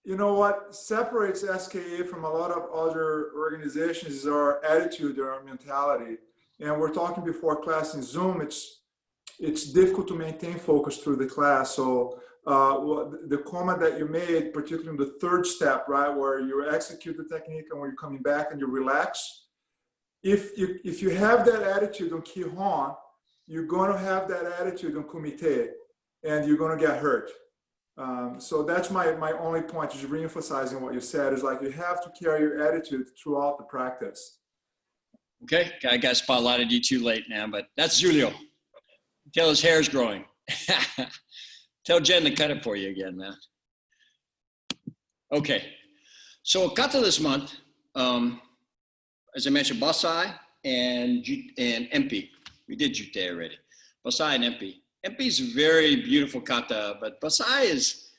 You know what separates SKA from a lot of other organizations is our attitude, our mentality. And we're talking before class in Zoom, it's difficult to maintain focus through the class. So the comment that you made, particularly in the third step, right, where you execute the technique and when you're coming back and you relax, if you have that attitude on Kihon, you're going to have that attitude on Kumite, and you're going to get hurt. So that's my only point, is re-emphasizing what you said, is like you have to carry your attitude throughout the practice. Okay, I got spotlighted you too late now, but that's Julio. Tell his hair's growing. Tell Jen to cut it for you again, man. Okay, so kata this month, as I mentioned, Basai and MP. We did Jute already. Basai and MP. MP is a very beautiful kata, but Basai is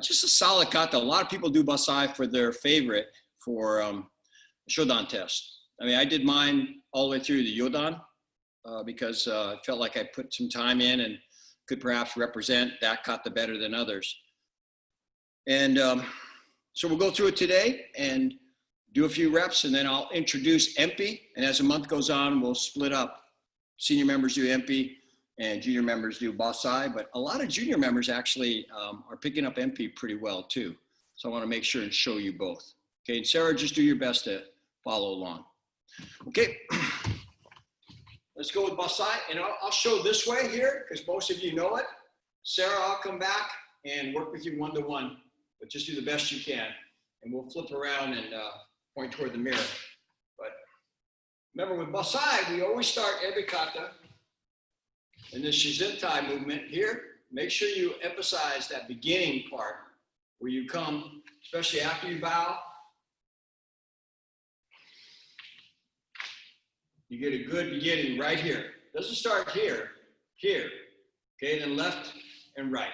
just a solid kata. A lot of people do Basai for their favorite for Shodan test. I mean, I did mine all the way through the Yodan because I felt like I put some time in and could perhaps represent that kata better than others. And so we'll go through it today and do a few reps, and then I'll introduce MP. And as the month goes on, we'll split up. Senior members do MP and junior members do Basai, but a lot of junior members actually are picking up MP pretty well too. So I want to make sure and show you both. Okay, and Sarah, just do your best to follow along. Okay, let's go with Basai, and I'll show this way here because most of you know it. Sarah, I'll come back and work with you one-to-one, but just do the best you can, and we'll flip around and point toward the mirror. But remember, with Basai, we always start every kata in this Shizentai movement here. Make sure you emphasize that beginning part where you come, especially after you bow. You get a good beginning right here. Doesn't start here, here. Okay, then left and right.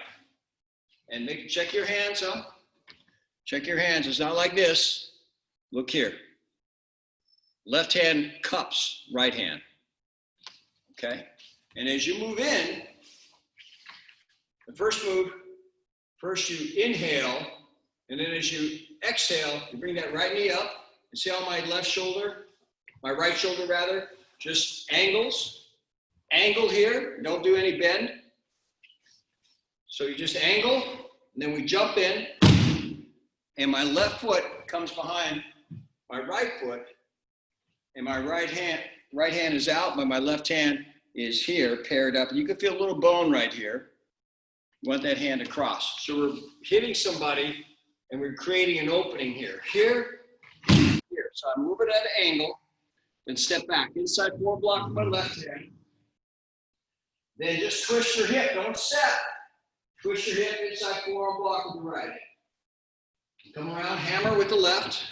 And check your hands up. Check your hands. It's not like this. Look here. Left hand cups right hand. Okay? And as you move in, the first move, first you inhale, and then as you exhale, you bring that right knee up. And see how my left shoulder, my right shoulder rather, just angles. Angle here, don't do any bend. So you just angle, and then we jump in, and my left foot comes behind my right foot, and my right hand is out, but my left hand is here, paired up. You can feel a little bone right here. You want that hand across. So we're hitting somebody, and we're creating an opening here. Here, here. So I move it at an angle, then step back. Inside forearm block with my left hand. Then just twist your hip, don't step. Twist your hip, inside forearm block with the right hand. Come around, hammer with the left.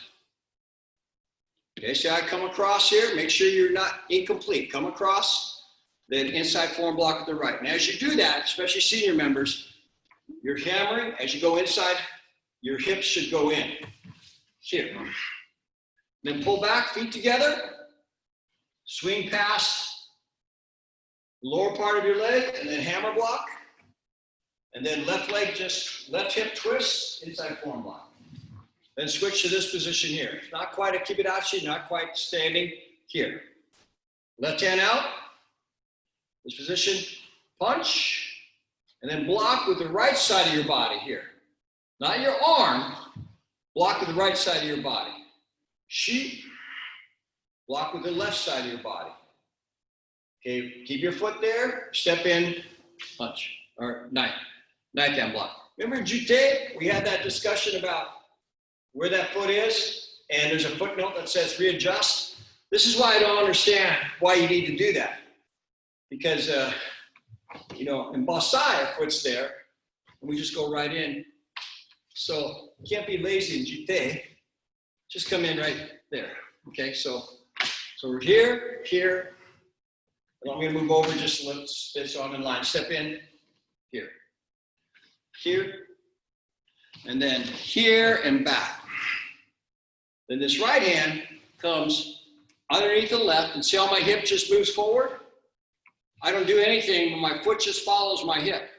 Okay, see how I come across here? Make sure you're not incomplete. Come across, then inside forearm block with the right. And as you do that, especially senior members, you're hammering. As you go inside, your hips should go in. Here. Then pull back, feet together. Swing past the lower part of your leg, and then hammer block. And then left leg, just left hip twist, inside forearm block. Then switch to this position here. Not quite a kibidachi, not quite standing here. Left hand out, this position, punch, and then block with the right side of your body here. Not your arm, block with the right side of your body. Shi, block with the left side of your body. Okay, keep your foot there, step in, punch, or knife hand block. Remember jute? We had that discussion about where that foot is, and there's a footnote that says readjust. This is why I don't understand why you need to do that. Because, you know, in Basai, a foot's there, and we just go right in. So you can't be lazy in jute. Just come in right there. Okay, so we're here, here. And I'm gonna move over just a little bit so I'm in line. Step in, here, here, and then here and back. Then this right hand comes underneath the left, and see how my hip just moves forward? I don't do anything, but my foot just follows my hip.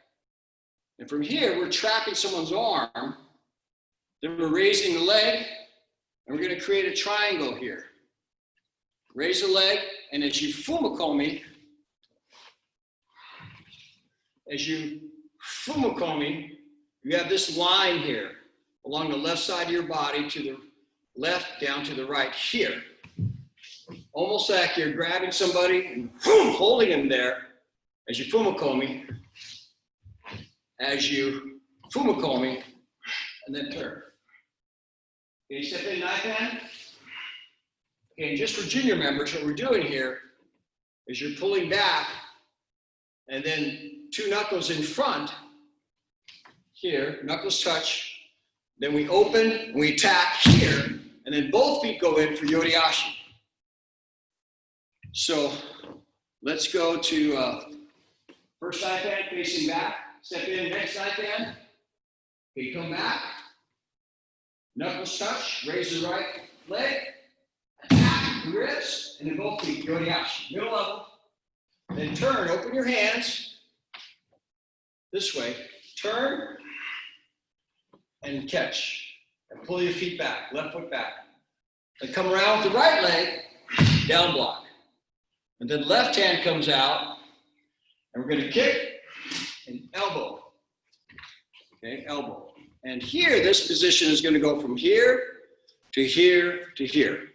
And from here, we're trapping someone's arm, then we're raising the leg, and we're gonna create a triangle here. Raise the leg, and as you fumakomi, you have this line here along the left side of your body to the left, down to the right here. Almost like you're grabbing somebody and holding him there as you fumakomi, and then turn. Okay, step in knife hand. Okay, and just for junior members, what we're doing here is you're pulling back and then two knuckles in front here, knuckles touch. Then we open, we attack here, and then both feet go in for Yoriashi. So let's go to first knife hand facing back. Step in, next knife hand. Okay, come back. Knuckles touch, raise the right leg, attack the wrist, and then both feet, Yoriashi. Middle level. Then turn, open your hands this way. Turn and catch. And pull your feet back, left foot back. Then come around with the right leg, down block. And then left hand comes out, and we're going to kick and elbow. Okay, elbow. And here, this position is going to go from here to here to here.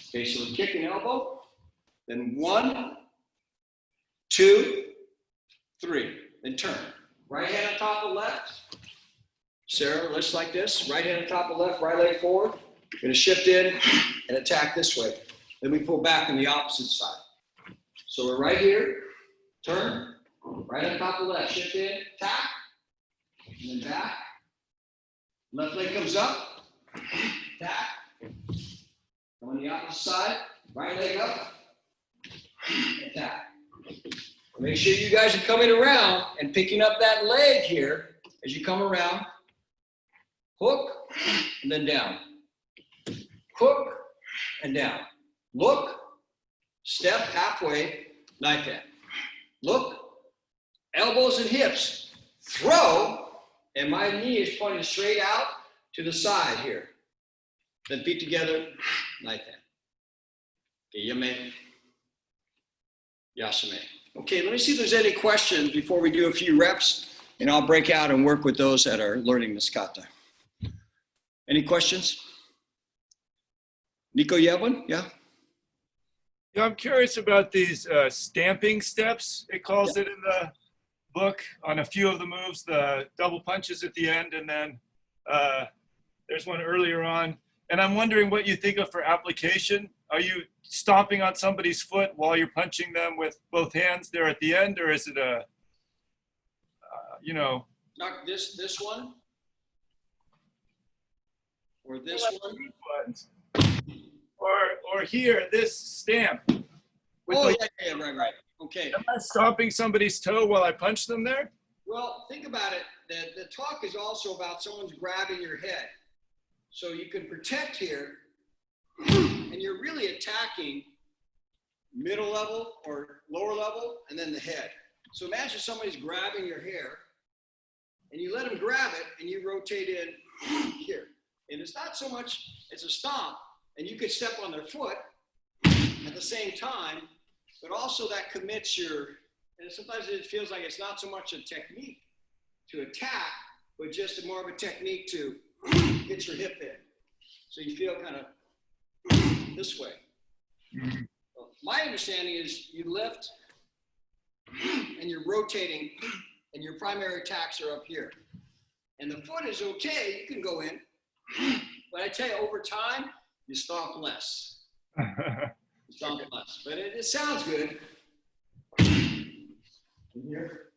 Okay, so we kick and elbow. Then 1, 2, 3. Then turn. Right hand on top of left. Sarah, just like this. Right hand on top of left, right leg forward. We're going to shift in and attack this way. Then we pull back on the opposite side. So we're right here. Turn. Right on top of left. Shift in, attack. And then back. Left leg comes up. Attack. Come on the opposite side. Right leg up. attack. Make sure you guys are coming around and picking up that leg here as you come around. Hook and then down. Hook and down. Look, step halfway, knife hand. Look, elbows and hips. Throw, and my knee is pointing straight out to the side here. Then feet together, knife hand. Okay, yame, yasame. Okay, let me see if there's any questions before we do a few reps, and I'll break out and work with those that are learning this kata. Any questions? Nico, you have one? Yeah? Yeah, I'm curious about these stamping steps, it calls it in the book, on a few of the moves, the double punches at the end, and then there's one earlier on. And I'm wondering what you think of for application. Are you stomping on somebody's foot while you're punching them with both hands there at the end, or is it a, you know? Not this one? Or this one? Or here, this stamp. Oh, yeah, right. Okay. Am I stomping somebody's toe while I punch them there? Well, think about it. The talk is also about someone's grabbing your head. So you can protect here, and you're really attacking middle level or lower level, and then the head. So imagine somebody's grabbing your hair, and you let them grab it, and you rotate in here. And it's not so much, it's a stomp, and you could step on their foot at the same time, but also that commits your, and sometimes it feels like it's not so much a technique to attack, but just more of a technique to get your hip in. So you feel kind of this way. Mm-hmm. Well, my understanding is you lift and you're rotating and your primary attacks are up here. And the foot is okay, you can go in, but I tell you, over time, you stomp less. You stomp less, but it sounds good. Here.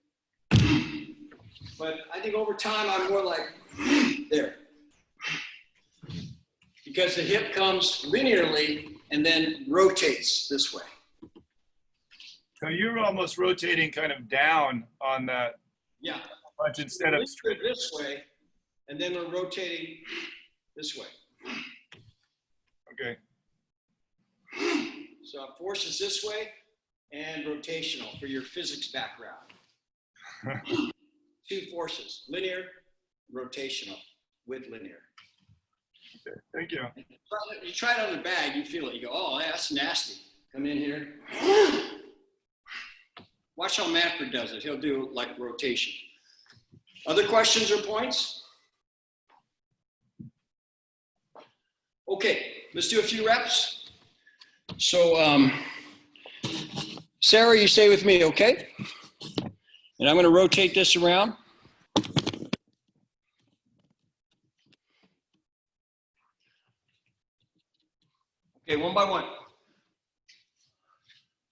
But I think over time, I'm more like there. Because the hip comes linearly and then rotates this way. So you're almost rotating kind of down on that punch instead of straight. This way, and then we're rotating this way. Okay. So force is this way and rotational for your physics background. Two forces, linear, rotational with linear. Okay, thank you. You try it on the bag, you feel it. You go, oh, that's nasty. Come in here. Watch how Manfred does it. He'll do like rotation. Other questions or points? Okay, let's do a few reps. So, Sarah, you stay with me, okay? And I'm going to rotate this around. Okay, one by one.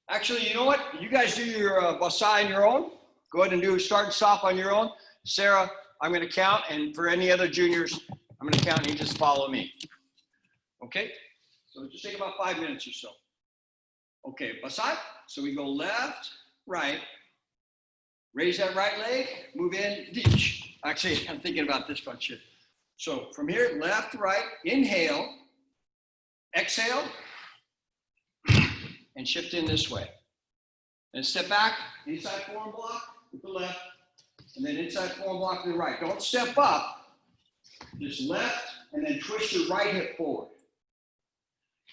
Actually, you know what? You guys do your basai on your own. Go ahead and do start and stop on your own. Sarah, I'm going to count, and for any other juniors, I'm going to count, and you just follow me. Okay? So just take about 5 minutes or so. Okay, basai. So we go left, right. Raise that right leg, move in. Actually, I'm thinking about this punch here. So from here, left, right, inhale, exhale, and shift in this way. And step back, inside forearm block with the left, and then inside forearm block with the right. Don't step up, just left, and then twist your right hip forward.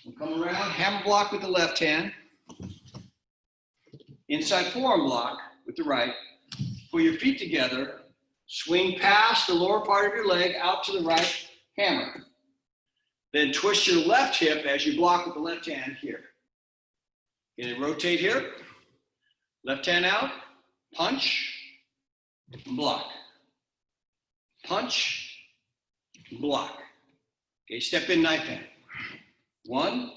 We'll come around, hammer block with the left hand, inside forearm block with the right. Pull your feet together, swing past the lower part of your leg out to the right, hammer. Then twist your left hip as you block with the left hand here. And then rotate here, left hand out, punch, block. Punch, block. Okay, step in knife hand. 1,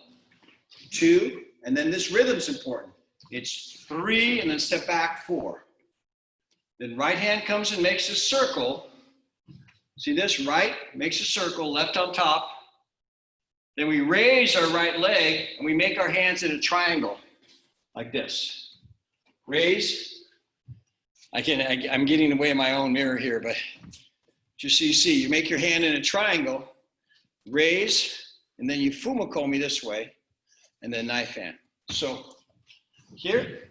2, and then this rhythm's important. It's 3, and then step back 4. Then right hand comes and makes a circle. See this? Right makes a circle, left on top. Then we raise our right leg and we make our hands in a triangle. like this. Raise. I'm getting away in my own mirror here, but just so you see, you make your hand in a triangle, raise, and then you fumakomi this way, and then knife hand. So here,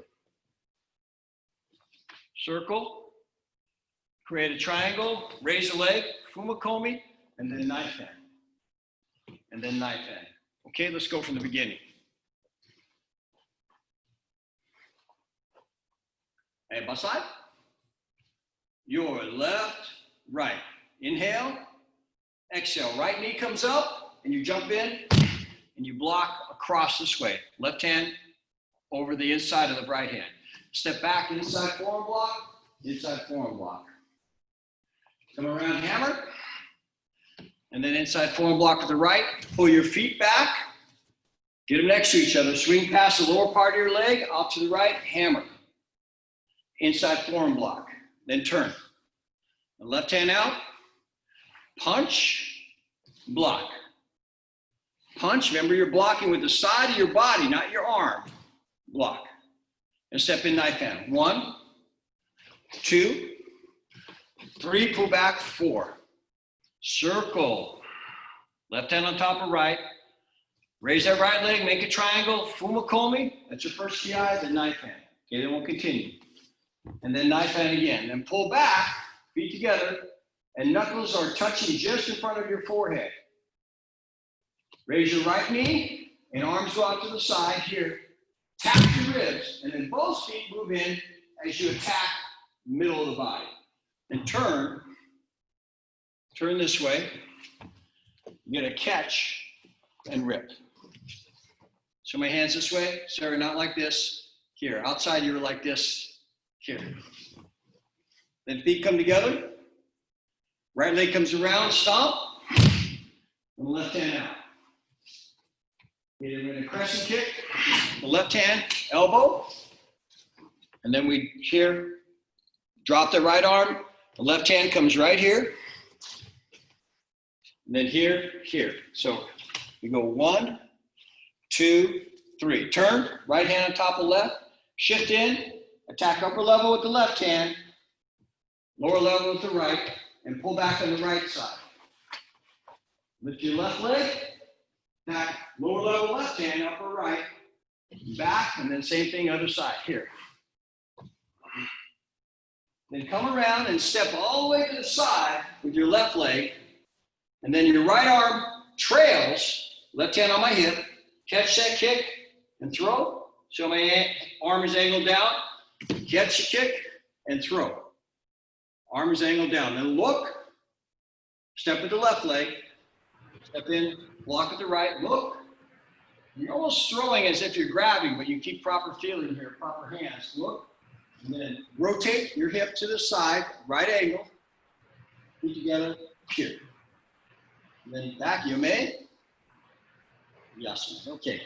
circle, create a triangle, raise a leg, fumakomi, and then knife hand. And then knife hand. Okay, let's go from the beginning. Hey, basai. Your left, right. Inhale, exhale. Right knee comes up, and you jump in, and you block across this way. Left hand over the inside of the right hand. Step back, inside forearm block, inside forearm block. Come around, hammer. And then inside forearm block with the right. Pull your feet back. Get them next to each other. Swing past the lower part of your leg, out to the right, hammer. Inside forearm block. Then turn. The left hand out. Punch, block. Punch, remember you're blocking with the side of your body, not your arm. Block. And step in knife hand. 1, 2, 3, pull back, 4. Circle. Left hand on top of right. Raise that right leg, make a triangle, fumakomi. That's your first ki, then knife hand. Okay, then we'll continue. And then knife hand again. Then pull back, feet together, and knuckles are touching just in front of your forehead. Raise your right knee, and arms go out to the side here. Tap your ribs, and then both feet move in as you attack the middle of the body. And turn this way. You're gonna catch and rip. So my hands this way, Sarah, not like this. Here, outside you were like this, here. Then feet come together. Right leg comes around, stomp, and the left hand out. Get in a crescent kick, the left hand, elbow, and then we here, drop the right arm, the left hand comes right here, and then here, here. So we go 1, 2, 3. Turn, right hand on top of left, shift in, attack upper level with the left hand, lower level with the right, and pull back on the right side. Lift your left leg, attack lower level left hand, upper right, back, and then same thing other side, here. Then come around and step all the way to the side with your left leg, and then your right arm trails, left hand on my hip, catch that kick and throw. So my arm is angled down, catch the kick and throw. Arm is angled down. Then look, step with the left leg, step in, block with the right, look. You're almost throwing as if you're grabbing, but you keep proper feeling here, proper hands. Look, and then rotate your hip to the side, right angle, feet together, here. And then back, Yome. Yes, okay.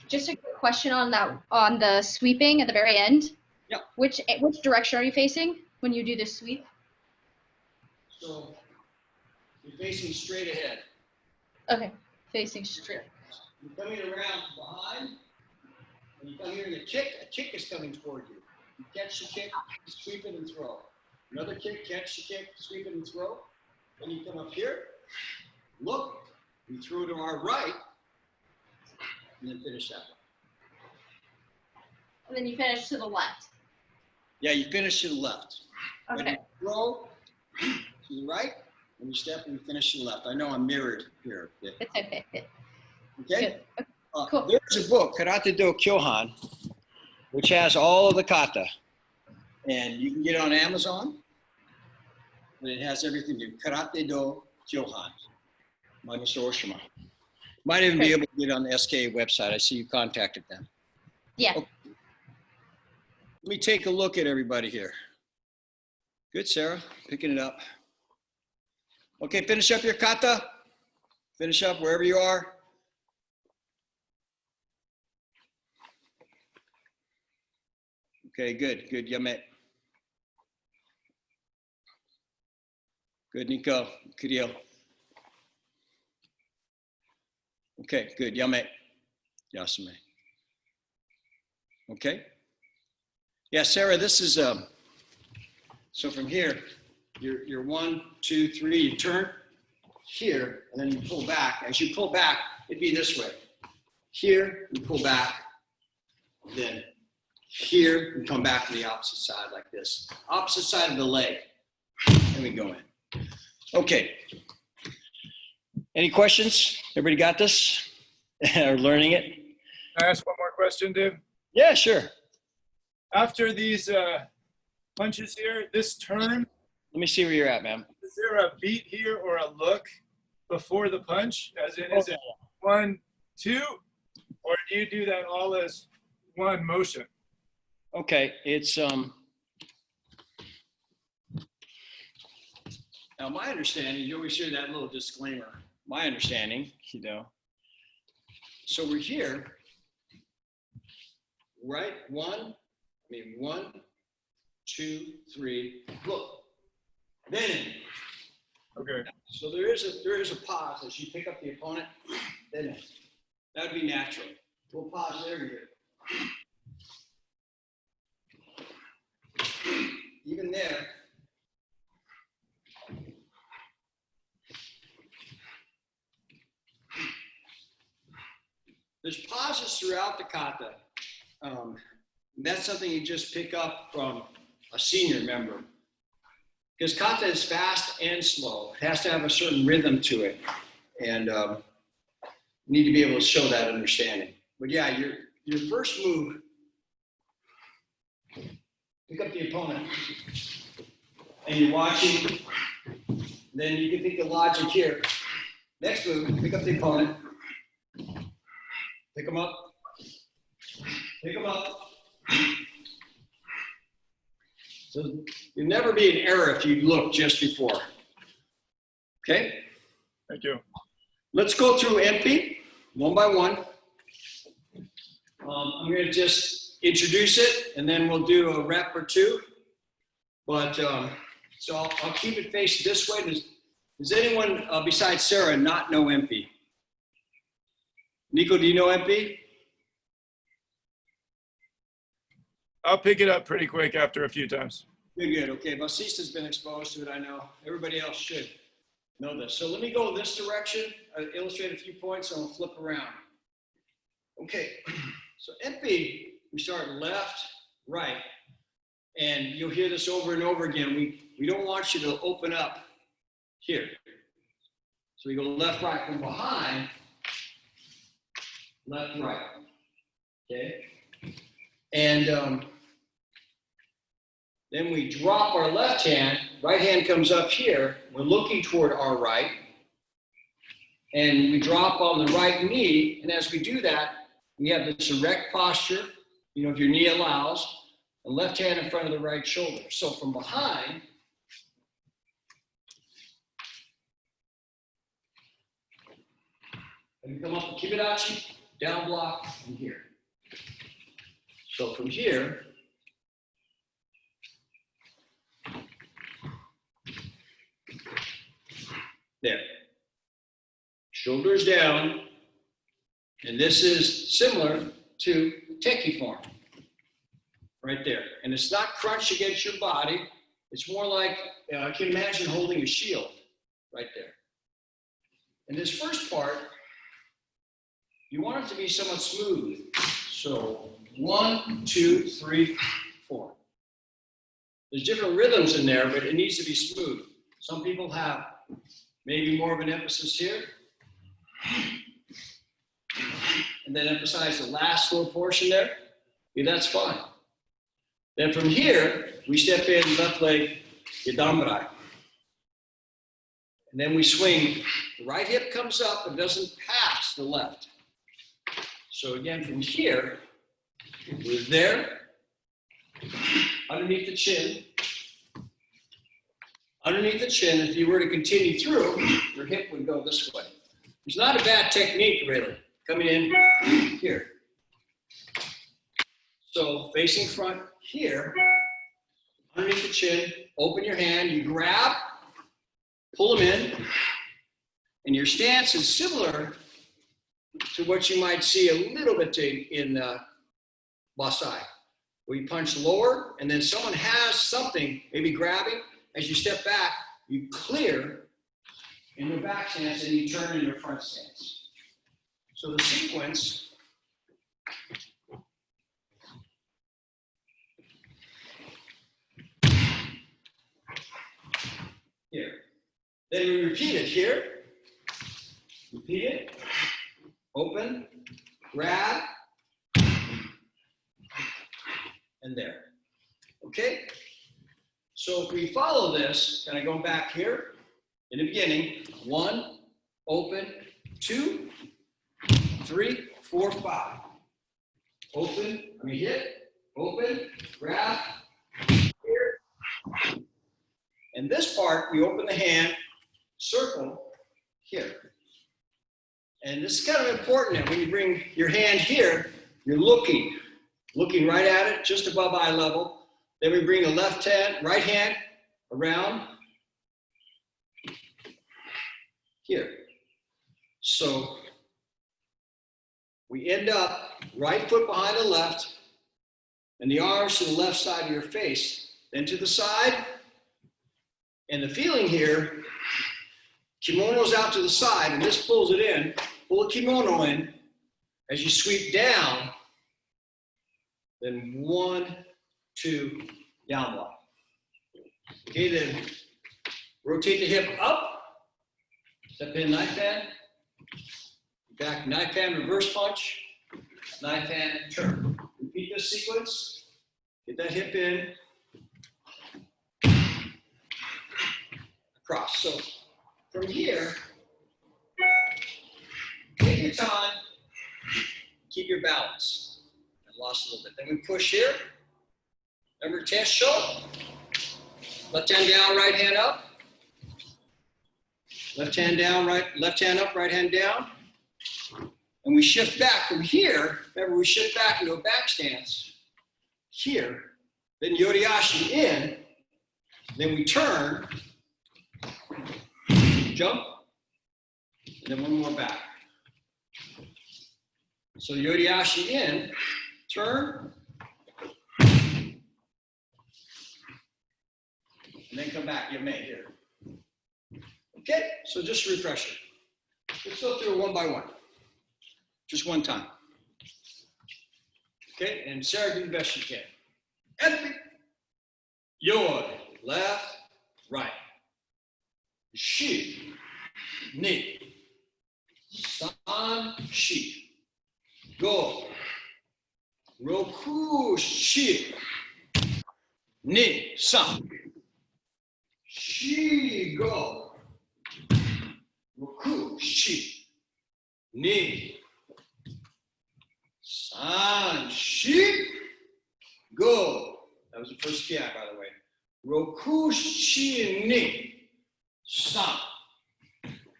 Just a quick question on that, on the sweeping at the very end. Yeah. Which direction are you facing when you do the sweep? So you're facing straight ahead. Okay, facing straight. You're coming around from behind, and you come here and a kick is coming toward you. You catch the kick, sweep it and throw. Another kick, catch the kick, sweep it and throw. Then you come up here, look, you throw to our right, and then finish that one. And then you finish to the left. Yeah, you finish to the left. When Okay. you throw to the right, and you step and you finish to the left. I know I'm mirrored here. It's okay. Good. Okay? Good. Cool. There's a book, Karate Do Kyohan, which has all of the kata. And you can get it on Amazon. But it has everything. Karate Do Kyohan by Mr. Oshima. Might even be able to get it on the SKA website. I see you contacted them. Yeah. Okay. Let me take a look at everybody here. Good, Sarah. Picking it up. Okay, finish up your kata. Finish up wherever you are. Okay, good. Good, Yame. Good, Nico. Kirill. Okay, good. Yame. Yasume. Okay. Yeah, Sarah, this is, so from here, you're 1, 2, 3, you turn here, and then you pull back. As you pull back, it'd be this way. Here, you pull back, then here, you come back to the opposite side like this. Opposite side of the leg. And we go in. Okay. Any questions? Everybody got this? Or learning it? Can I ask one more question, Dave? Yeah, sure. After these punches here, this turn, Let me see where you're at, man. is there a beat here or a look before the punch? As in, is it 1, 2, or do you do that all as one motion? Okay, it's now my understanding, you always hear that little disclaimer. My understanding, you know. So we're here, right? 1, 2, 3, look. Then, Okay. so there is a pause as you pick up the opponent. Then that would be natural. We'll pause there here. Even there, there's pauses throughout the kata. That's something you just pick up from a senior member. Because kata is fast and slow. It has to have a certain rhythm to it. And you need to be able to show that understanding. But yeah, your first move, pick up the opponent. And you're watching. Then you can think the logic here. Next move, pick up the opponent. Pick them up. Pick them up. So you'll never be in error if you look just before. Okay? Thank you. Let's go through empty, one by one. I'm going to just introduce it, and then we'll do a rep or two. But so I'll keep it faced this way. Does anyone besides Sarah not know MP? Nico, do you know MP? I'll pick it up pretty quick after a few times. Good. Okay, Bautista's been exposed to it, I know. Everybody else should know this. So let me go this direction, illustrate a few points, and I'll flip around. Okay, so MP, we start left, right, and you'll hear this over and over again. We don't want you to open up here. So we go left, right, from behind, left, right, okay? And then we drop our left hand, right hand comes up here, we're looking toward our right, and we drop on the right knee, and as we do that, we have this erect posture, you know, if your knee allows, and left hand in front of the right shoulder. So from behind, and we come up, Kibidachi, down block, and here. So from here, there. Shoulders down. And this is similar to Teki form. Right there. And it's not crunched against your body. It's more like, I can imagine holding a shield right there. And this first part, you want it to be somewhat smooth. So 1, 2, 3, 4. There's different rhythms in there, but it needs to be smooth. Some people have maybe more of an emphasis here. And then emphasize the last little portion there. Yeah, that's fine. Then from here, we step in left leg, Yadambarai. And then we swing. The right hip comes up and doesn't pass the left. So again, from here, we're there, underneath the chin. Underneath the chin, if you were to continue through, your hip would go this way. It's not a bad technique, really. Coming in here. So facing front here, underneath the chin, open your hand, you grab, pull them in, and your stance is similar to what you might see a little bit in Basai. We punch lower, and then someone has something, maybe grabbing. As you step back, you clear in your back stance, and you turn in your front stance. So the sequence. Here. Then we repeat it here. Repeat it. Open, grab, and there. Okay? So if we follow this, kind of going back here, in the beginning, 1, open, 2, 3, 4, 5. Open, hit, open, grab, here. And this part, we open the hand, circle, here. And this is kind of important that when you bring your hand here, you're looking right at it, just above eye level. Then we bring the right hand around here. So we end up right foot behind the left and the arms to the left side of your face, then to the side. And the feeling here, kimono's out to the side and this pulls it in. Pull the kimono in as you sweep down, then 1, 2, down block. Okay, then rotate the hip up, step in knife hand, back knife hand, reverse punch, knife hand, turn. Repeat this sequence, get that hip in, across. So from here, take your time, keep your balance. I lost a little bit. Then we push here. Remember, test show. Left hand down, right hand up. Left hand down, left hand up, right hand down. And we shift back from here. Remember, we shift back into a back stance. Here. Then Yoriashi in. Then we turn. Jump. And then one more back. So Yoriashi in, turn, and then come back, you may here. Okay, so just a refresher. Let's go through it one by one. Just one time. Okay, and Sarah, do the best you can. Epic. Your left, right. Shi, ni, san, shi. Go. Roku, shi. Ni, san. Shi, go. Roku, shi. Ni. San, shi. Go. That was the first ki, by the way. Roku, shi, ni. San.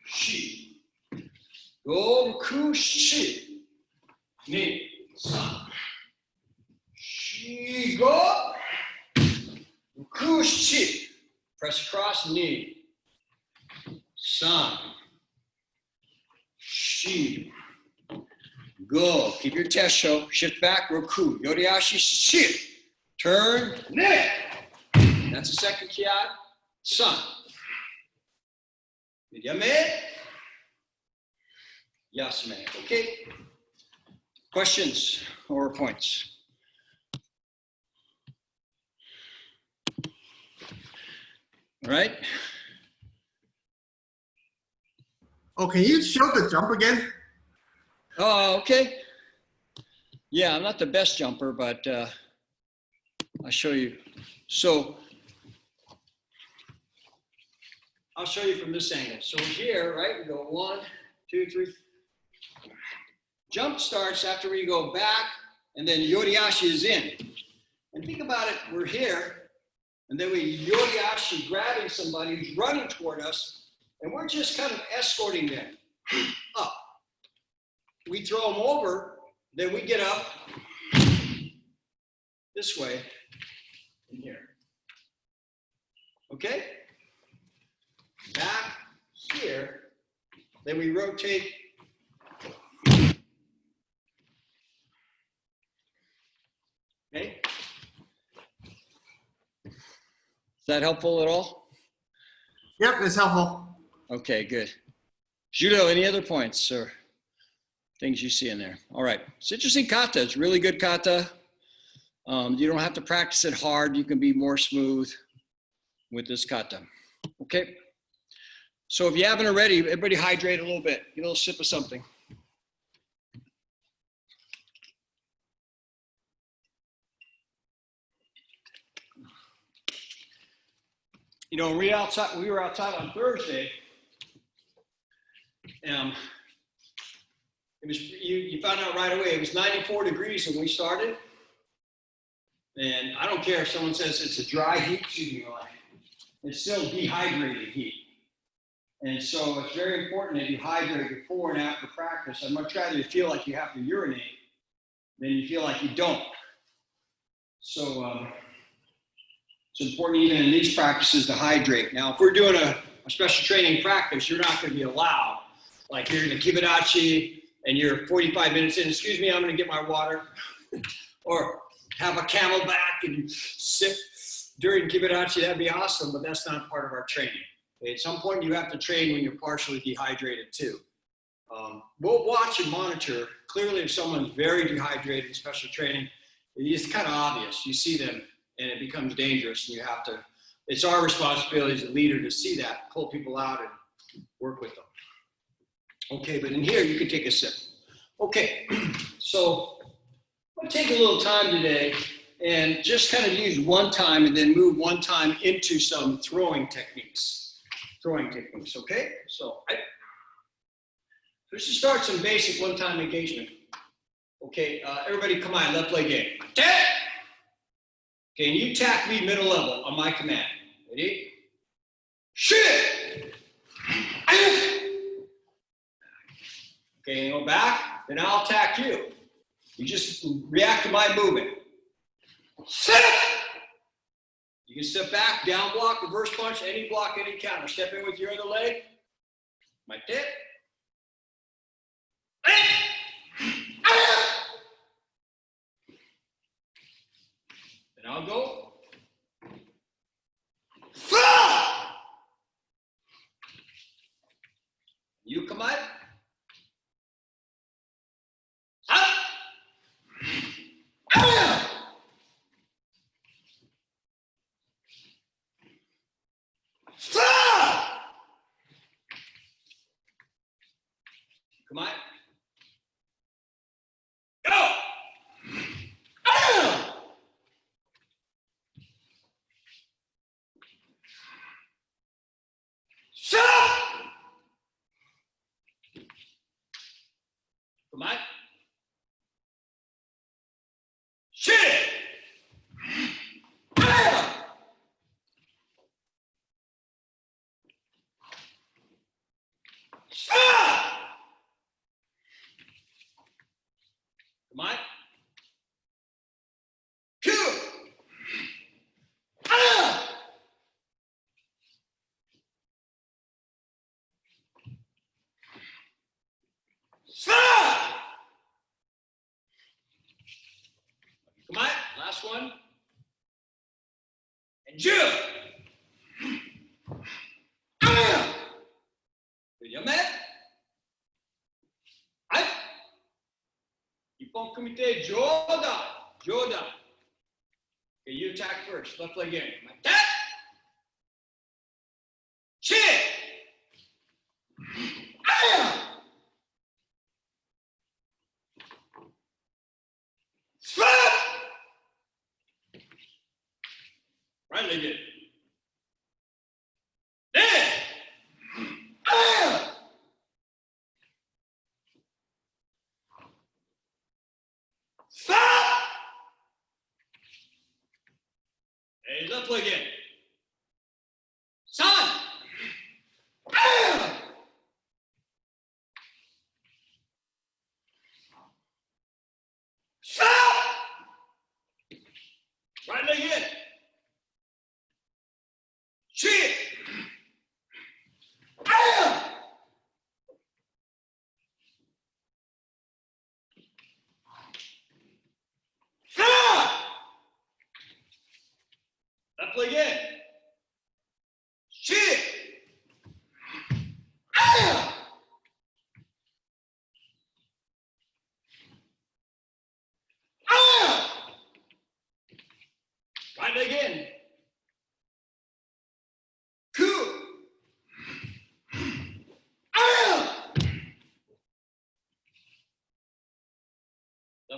Shi. Go, roku, shi. Ni, san, shi, go, roku, shi. Press across, ni, san, shi, go. Keep your test show. Shift back, roku, yoriashi, shi. Turn, ni. That's the second kiai, san. Yame, yasame. Okay. Questions or points? All right. Oh, can you show the jump again? Oh, okay. Yeah, I'm not the best jumper, but I'll show you. So I'll show you from this angle. So here, right, we go 1, 2, 3. Jump starts after we go back, and then Yoriashi is in. And think about it, we're here, and then we Yoriashi grabbing somebody who's running toward us, and we're just kind of escorting them up. We throw them over, then we get up this way and here. Okay? Back here, then we rotate Is that helpful at all? Yep, it's helpful. Okay, good. Julio, any other points or things you see in there? All right. It's interesting kata. It's really good kata. You don't have to practice it hard. You can be more smooth with this kata. Okay. So if you haven't already, everybody hydrate a little bit. Get a little sip of something. You know, we were outside on Thursday. It was, you found out right away, it was 94 degrees when we started. And I don't care if someone says it's a dry heat shooting line. It's still dehydrated heat. And so it's very important that you hydrate before and after practice. I'd much rather you feel like you have to urinate than you feel like you don't. So it's important even in these practices to hydrate. Now, if we're doing a special training practice, you're not going to be allowed. Like you're in a Kibadachi and you're 45 minutes in, excuse me, I'm going to get my water. Or have a camelback and sip during Kibadachi, that'd be awesome, but that's not part of our training. Okay? At some point, you have to train when you're partially dehydrated too. We'll watch and monitor. Clearly, if someone's very dehydrated in special training, it's kind of obvious. You see them and it becomes dangerous and you have to, it's our responsibility as a leader to see that, pull people out and work with them. Okay, but in here, you can take a sip. Okay, so I'm gonna take a little time today and just kind of use one time and then move one time into some throwing techniques. Okay? So let's just start some basic one-time engagement. Okay, everybody come on, left leg in. Tap! Okay, and you tap me middle level on my command. Ready? Shit! Okay, and go back, then I'll attack you. You just react to my movement. Sit! You can step back, down block, reverse punch, any block, any counter. Step in with your other leg. My tip. Then I'll go. You come out. Come on. Go. Shut up. Come on. Shit. Come on. Two. Come on. Last one. And jump. Good, man. Right. Ippon kumite joda. Joda. Okay, you attack first. Left leg in. Like that. Chin. Right leg in. Then. Stop. Hey, left leg in. Son. Stop. Right leg in. Chin. Stop. Left leg in.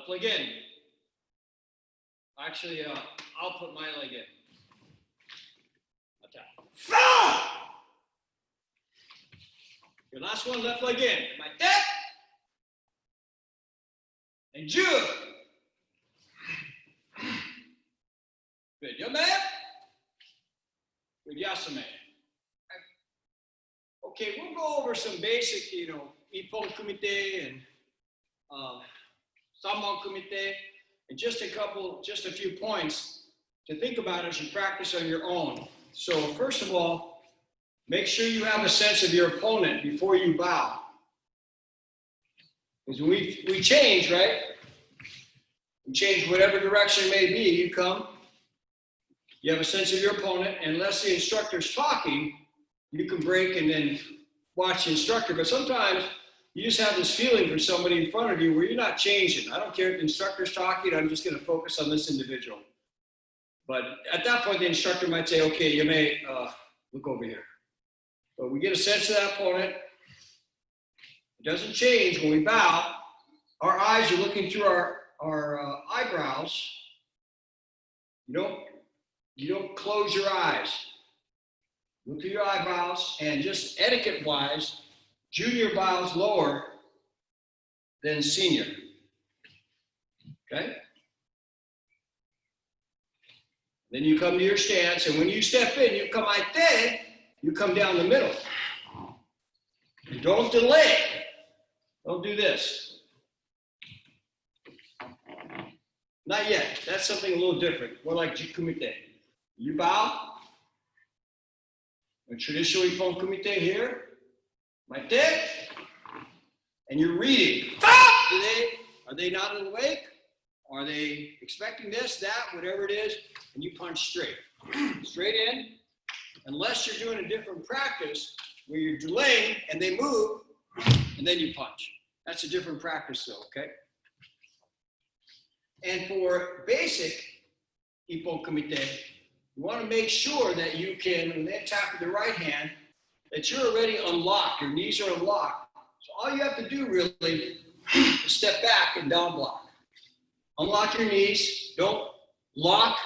Left leg in. Actually, I'll put my leg in. Attack. Foul! Your last one, left leg in. My deck. And Jude. Good. Yo, man. Good. Yasame. Okay, we'll go over some basic, Ippon Kumite and Samon Kumite, and just a few points to think about as you practice on your own. So first of all, make sure you have a sense of your opponent before you bow. Because we change, right? We change whatever direction it may be. You come, you have a sense of your opponent, and unless the instructor's talking, you can break and then watch the instructor. But sometimes you just have this feeling for somebody in front of you where you're not changing. I don't care if the instructor's talking, I'm just going to focus on this individual. But at that point, the instructor might say, okay, you may look over here. But we get a sense of that opponent. It doesn't change when we bow. Our eyes are looking through our eyebrows. You don't close your eyes. Look through your eyebrows, and just etiquette-wise, junior bows lower than senior. Okay? Then you come to your stance, and when you step in, you come like that, you come down the middle. And don't delay. Don't do this. Not yet. That's something a little different. More like Jikumite. You bow. A traditional Ippon Kumite here. Like that. And you're reading. Are they not awake? Are they expecting this, that, whatever it is? And you punch straight. Straight in. Unless you're doing a different practice where you're delaying and they move and then you punch. That's a different practice though, okay? And for basic Ippon Kumite, you want to make sure that you can, when they attack with the right hand, that you're already unlocked. Your knees are unlocked. So all you have to do really is step back and down block. Unlock your knees. Don't lock,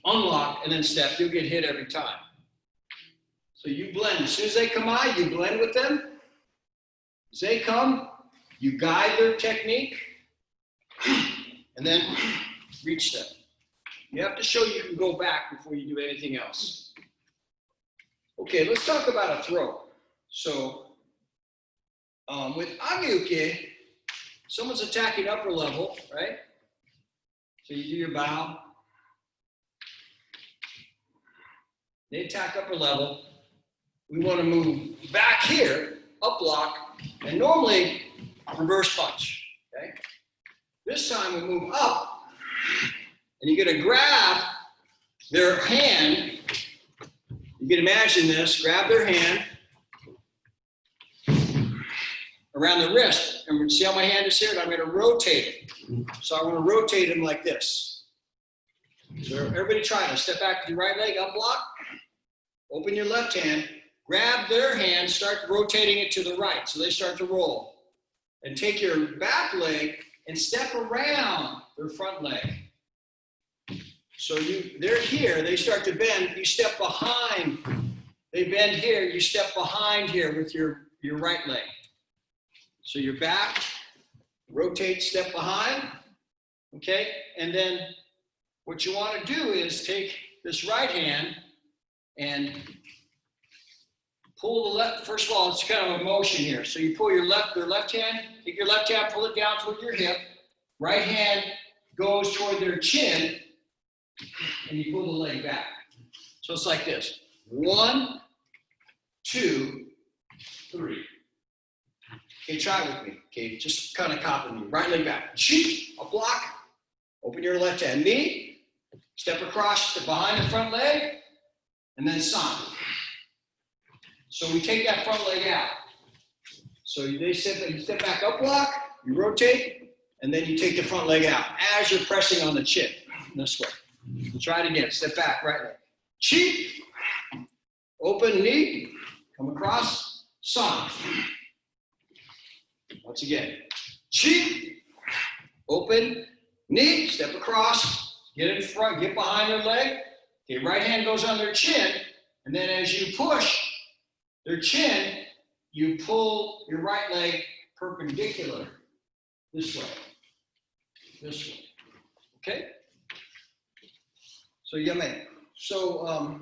unlock, and then step. You'll get hit every time. So you blend. As soon as they come out, you blend with them. As they come, you guide their technique, and then reach them. You have to show you can go back before you do anything else. Okay, let's talk about a throw. So with Ageuke, someone's attacking upper level, right? So you do your bow. They attack upper level. We want to move back here, up block, and normally reverse punch, okay? This time we move up, and you're going to grab their hand. You can imagine this, grab their hand around the wrist. And see how my hand is here? And I'm going to rotate it. So I'm going to rotate them like this. So everybody try to step back with your right leg, up block. Open your left hand. Grab their hand, start rotating it to the right. So they start to roll. And take your back leg and step around their front leg. So they're here, they start to bend, you step behind. They bend here, you step behind here with your right leg. So your back, rotate, step behind, okay? And then what you want to do is take this right hand and pull the left. First of all, it's kind of a motion here. So you pull their left hand, take your left hand, pull it down toward your hip. Right hand goes toward their chin, and you pull the leg back. So it's like this. 1, 2, 3. Okay, try it with me. Okay, just kind of copy me. Right leg back. Cheek, a block. Open your left hand. Knee. Step across behind the front leg, and then san. So we take that front leg out. So you step back, up block, you rotate, and then you take the front leg out as you're pressing on the chin. This way. Try it again. Step back, right leg. Cheek, open knee, come across, san. Once again. Cheek, open, knee, step across, get in front, get behind their leg. Okay, right hand goes on their chin, and then as you push their chin, you pull your right leg perpendicular this way. Okay? So yummy. So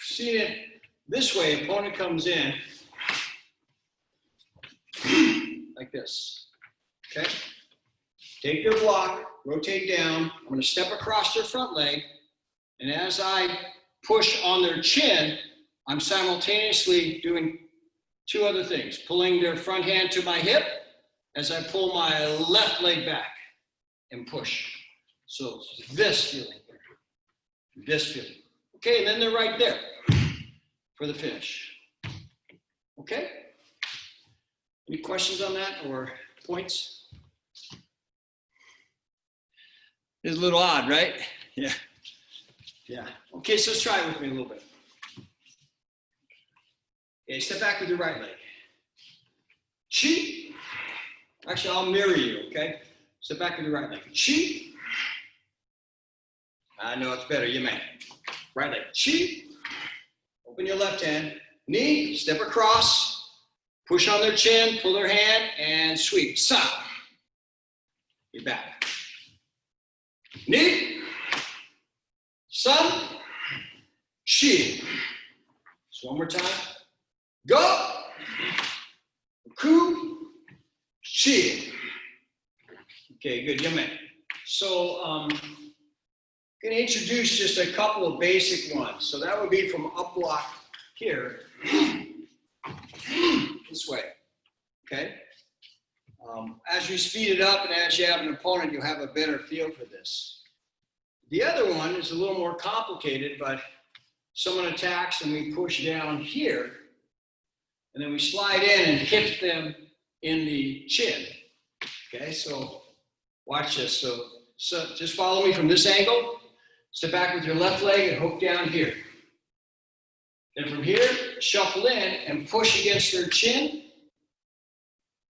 seeing it this way, opponent comes in like this. Okay? Take their block, rotate down. I'm going to step across their front leg, and as I push on their chin, I'm simultaneously doing two other things. Pulling their front hand to my hip as I pull my left leg back and push. So this feeling here, this feeling. Okay, and then they're right there for the finish. Okay? Any questions on that or points? It's a little odd, right? Yeah. Yeah. Okay, so let's try it with me a little bit. Okay, step back with your right leg. Chi. Actually, I'll mirror you, okay? Step back with your right leg. Chi. I know it's better, you may. Right leg. Chi. Open your left hand. Knee, step across. Push on their chin, pull their hand, and sweep. Sa. You're back. Knee. Sun. Chi. So one more time. Go. Ku. Chi. Okay, good. Yummy. So I'm going to introduce just a couple of basic ones. So that would be from up block here. This way. Okay. As you speed it up and as you have an opponent, you'll have a better feel for this. The other one is a little more complicated, but someone attacks and we push down here, and then we slide in and hit them in the chin. Okay, so watch this. So just follow me from this angle. Step back with your left leg and hook down here. Then from here, shuffle in and push against their chin.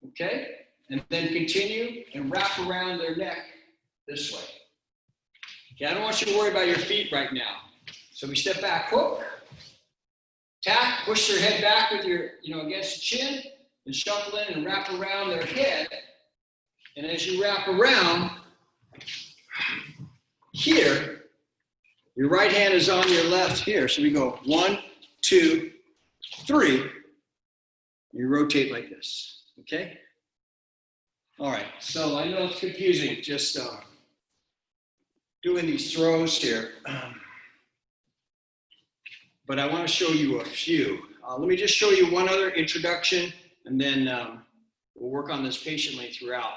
Okay, and then continue and wrap around their neck this way. Okay, I don't want you to worry about your feet right now. So we step back, hook, tap, push their head back with your, against the chin, and shuffle in and wrap around their head. And as you wrap around, here, your right hand is on your left here. So we go 1, 2, 3. You rotate like this, okay? All right, so I know it's confusing, just doing these throws here. But I want to show you a few. Let me just show you one other introduction, and then we'll work on this patiently throughout.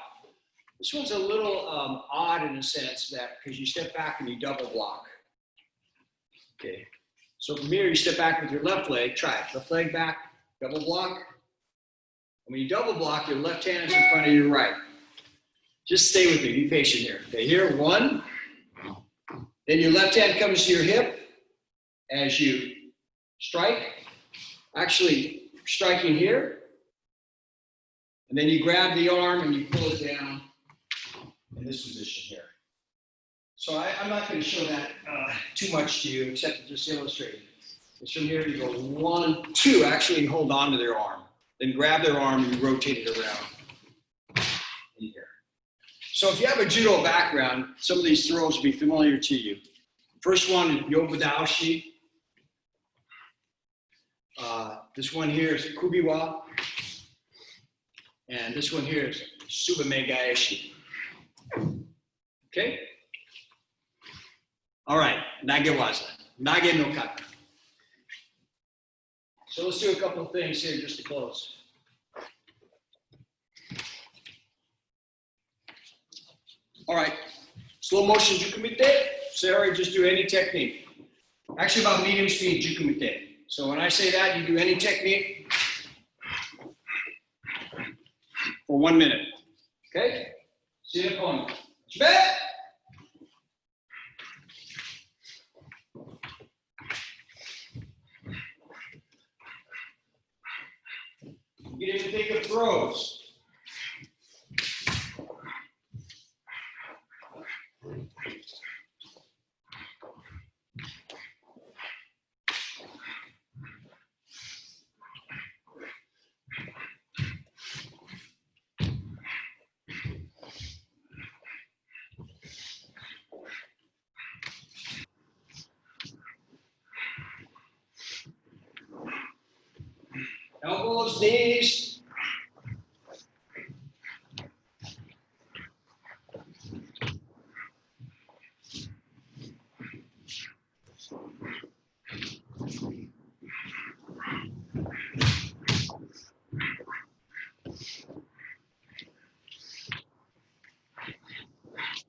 This one's a little odd in a sense that because you step back and you double block. Okay, so from here you step back with your left leg. Try it. Left leg back, double block. And when you double block, your left hand is in front of your right. Just stay with me. Be patient here. Okay, here, 1. Then your left hand comes to your hip as you strike. Actually, striking here. And then you grab the arm and you pull it down in this position here. So I'm not going to show that too much to you, except to just illustrate it. It's from here you go 1, 2, actually hold on to their arm. Then grab their arm and you rotate it around in here. So if you have a judo background, some of these throws will be familiar to you. First one is Yobadaoshi. This one here is Kubiwa. And this one here is Subamegaeshi. Okay? All right, Nagewaza, Nage no kata. So let's do a couple of things here just to close. All right, slow motion jukumite. Sarah, just do any technique. Actually about medium speed jukumite. So when I say that, you do any technique for 1 minute. Okay? See you opponent. Get in the thick of throws. elbows, knees.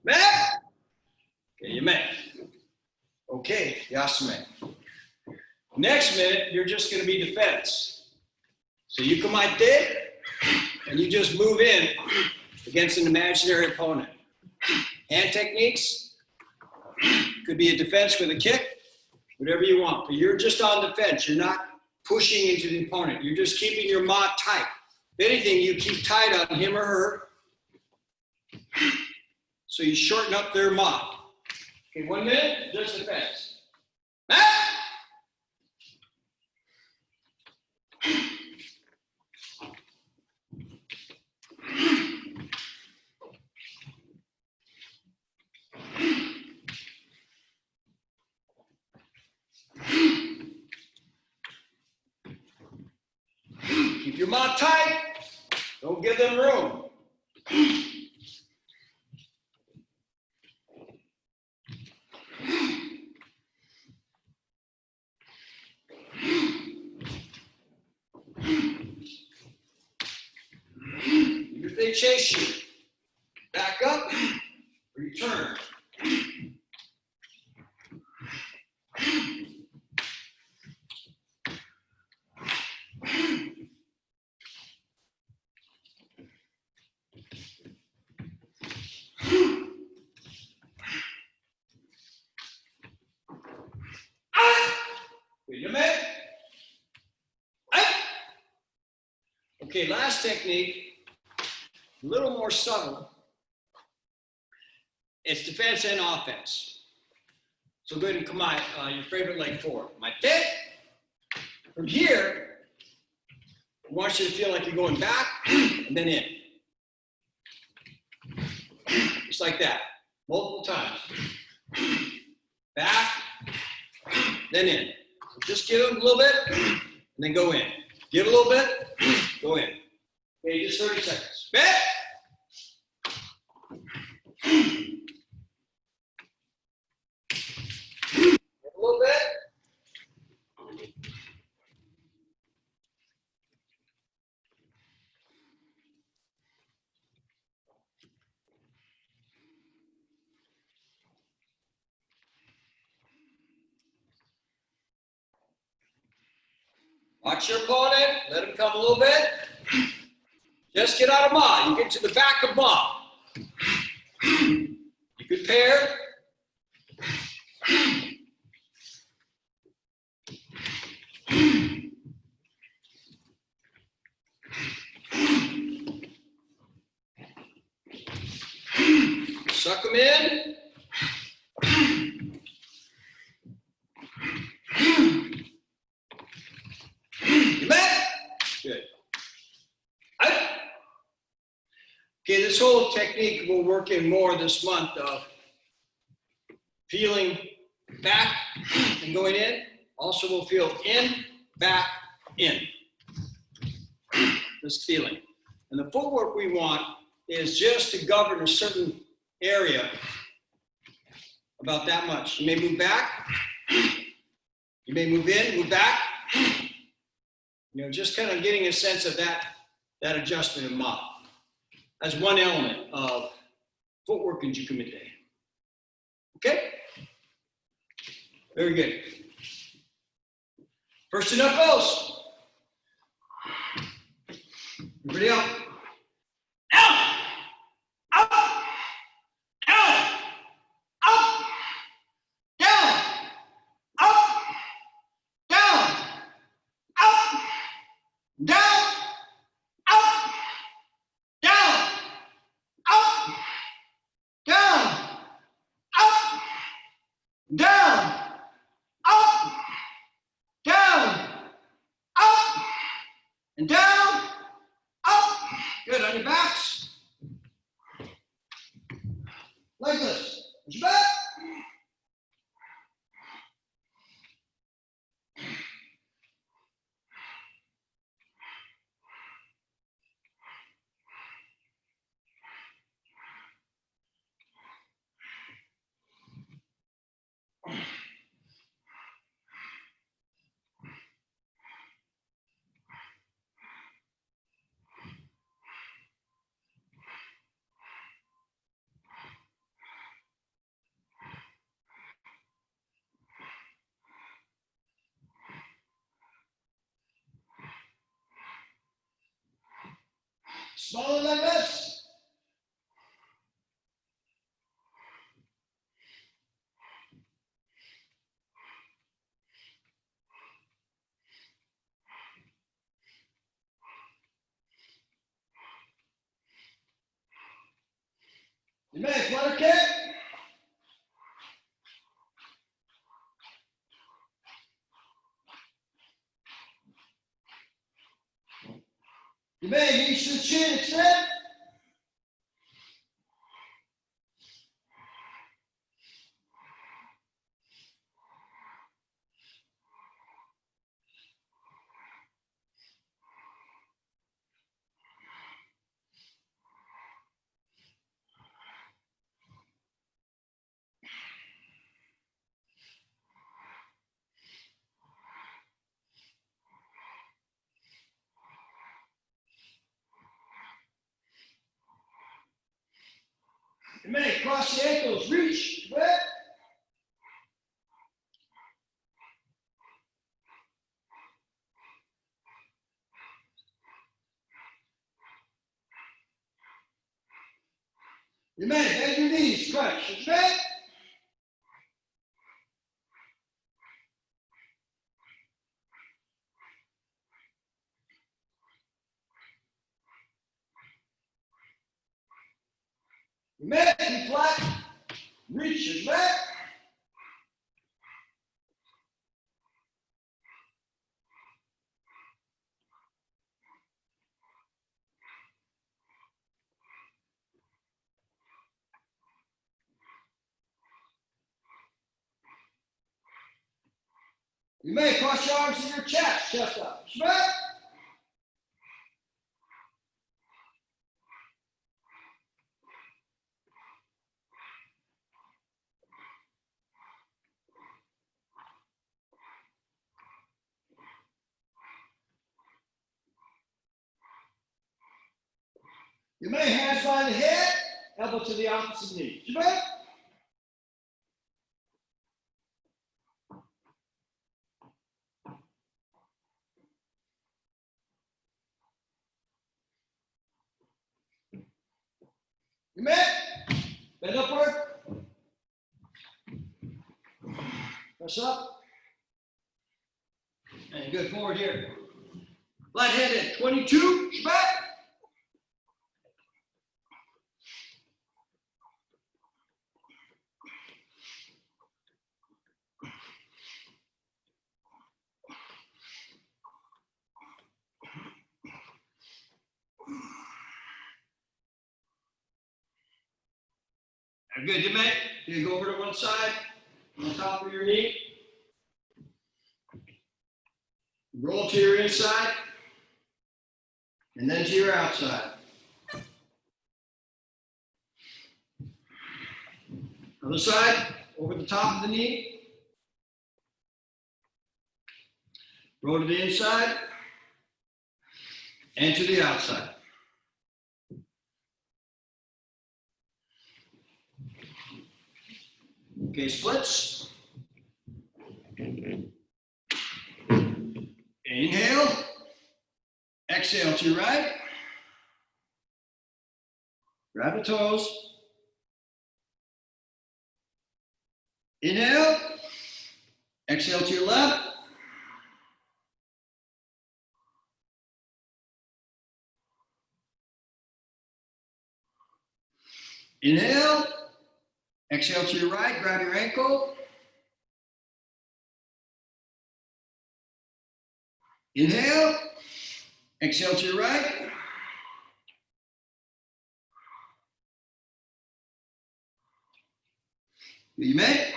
Minute. Okay, you met. Okay, Yasame. Next minute, you're just going to be defense. So you come like this, and you just move in against an imaginary opponent. Hand techniques could be a defense with a kick, whatever you want. But you're just on defense. You're not pushing into the opponent. You're just keeping your ma tight. If anything, you keep tight on him or her. So you shorten up their ma. Okay, 1 minute, just defense. Ah! Keep your mouth tight. Don't give them room. If they chase you, back up, return. Wait a minute. Okay, last technique, a little more subtle. It's defense and offense. So go ahead and come on, your favorite leg forward. My tip. From here, I want you to feel like you're going back and then in. Just like that, multiple times. Back, then in. So just give it a little bit, and then go in. Give it a little bit, go in. Okay, just 30 seconds. Back. A little bit. Watch your opponent, let him come a little bit. Just get out of ma. You get to the back of ma. You could pair. Suck them in. You met? Good. Okay, this whole technique will work in more this month of feeling back and going in. Also, we'll feel in, back, in. This feeling. And the footwork we want is just to govern a certain area about that much. You may move back. You may move in, move back. You know, just kind of getting a sense of that adjustment in ma as one element of footwork in Jukumite. Okay? Very good. First to knuckles. Everybody up. Out! Up! Out! Up! Down! Up! Down! Up! Down! Up! Down! Up! Down! Up! Down! Up! Down! Up! And down! Up! Good, on your backs. Like this. Put your back. Smaller than this. You may flutter kick. You may reach the chin, extend. You may cross the ankles, reach, back. You may bend your knees, crunch, back. You may be flat, reach back. You may cross your arms to your chest, chest up, back. You may hands behind the head, elbow to the opposite knee. Back. You may bend upward, press up, and good forward here. Light-headed, 22, back. Good, you may. You go over to one side, on top of your knee. Roll to your inside, and then to your outside. Other side, over the top of the knee. Roll to the inside, and to the outside. Okay, splits. Inhale. Exhale to your right. Grab the toes. Inhale. Exhale to your left. Inhale. Exhale to your right. Grab your ankle. Inhale. Exhale to your right. You may.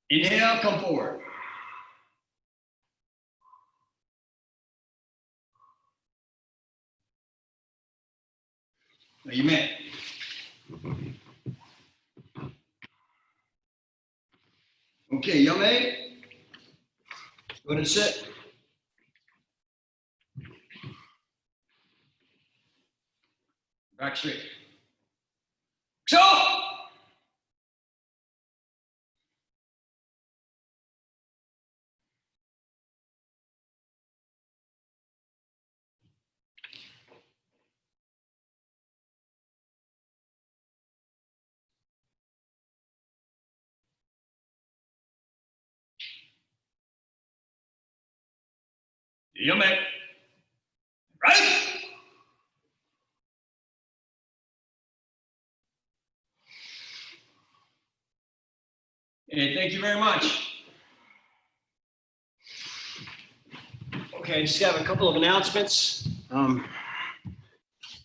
Inhale, come forward. You may. Okay, you may. Go ahead and sit. Back straight. So. Yeah, man. Right? Hey, thank you very much. Okay, I just have a couple of announcements. Let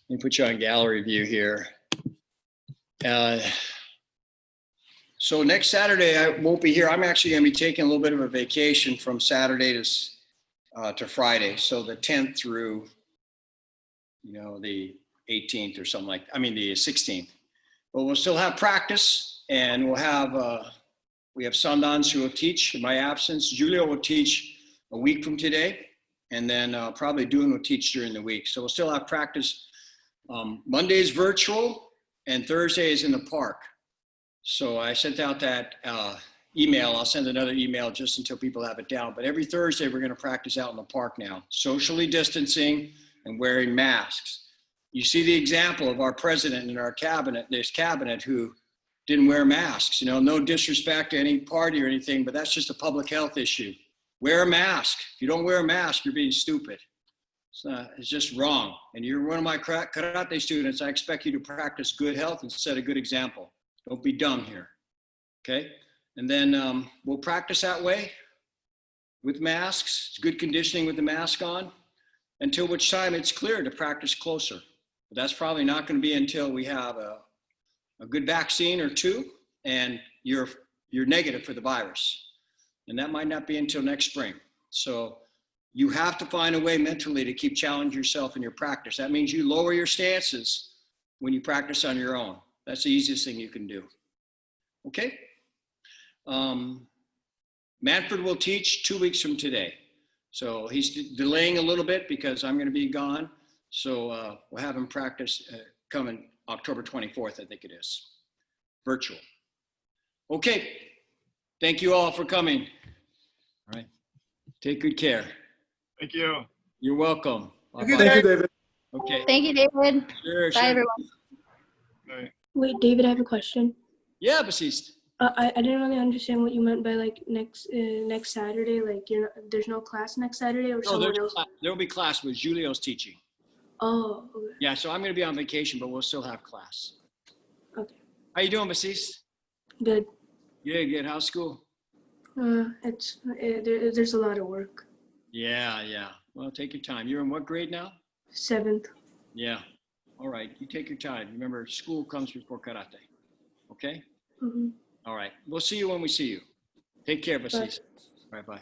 me put you on gallery view here. So next Saturday, I won't be here. I'm actually going to be taking a little bit of a vacation from Saturday to Friday. So the 10th through, the 18th or something like, the 16th. But we'll still have practice, and we have Sundance who will teach in my absence. Julio will teach a week from today, and then probably Dune will teach during the week. So we'll still have practice. Monday is virtual, and Thursday is in the park. So I sent out that email. I'll send another email just until people have it down. But every Thursday, we're going to practice out in the park now, socially distancing and wearing masks. You see the example of our president in our cabinet, this cabinet, who didn't wear masks. No disrespect to any party or anything, but that's just a public health issue. Wear a mask. If you don't wear a mask, you're being stupid. It's just wrong. And you're one of my karate students. I expect you to practice good health and set a good example. Don't be dumb here. Okay? And then we'll practice that way with masks. It's good conditioning with the mask on, until which time it's clear to practice closer. But that's probably not going to be until we have a good vaccine or two and you're negative for the virus. And that might not be until next spring. So you have to find a way mentally to keep challenging yourself in your practice. That means you lower your stances when you practice on your own. That's the easiest thing you can do. Okay? Manfred will teach 2 weeks from today. So he's delaying a little bit because I'm going to be gone. So we'll have him practice coming October 24th, I think it is. Virtual. Okay. Thank you all for coming. All right. Take good care. Thank you. You're welcome. Thank you, David. Okay. Thank you, David. Sure. Bye, everyone. Bye. Wait, David, I have a question. Yeah, Basiste. I didn't really understand what you meant by like next Saturday. Like there's no class next Saturday, or No, someone else. there will be class, but Julio's teaching. Oh, okay. Yeah, so I'm going to be on vacation, but we'll still have class. Okay. How you doing, Basiste? Good. Good. How's school? There's a lot of work. Yeah. Well, take your time. You're in what grade now? 7th. Yeah. All right. You take your time. Remember, school comes before karate. Okay? Mm-hmm. All right. We'll see you when we see you. Take care, Basiste. All right, bye.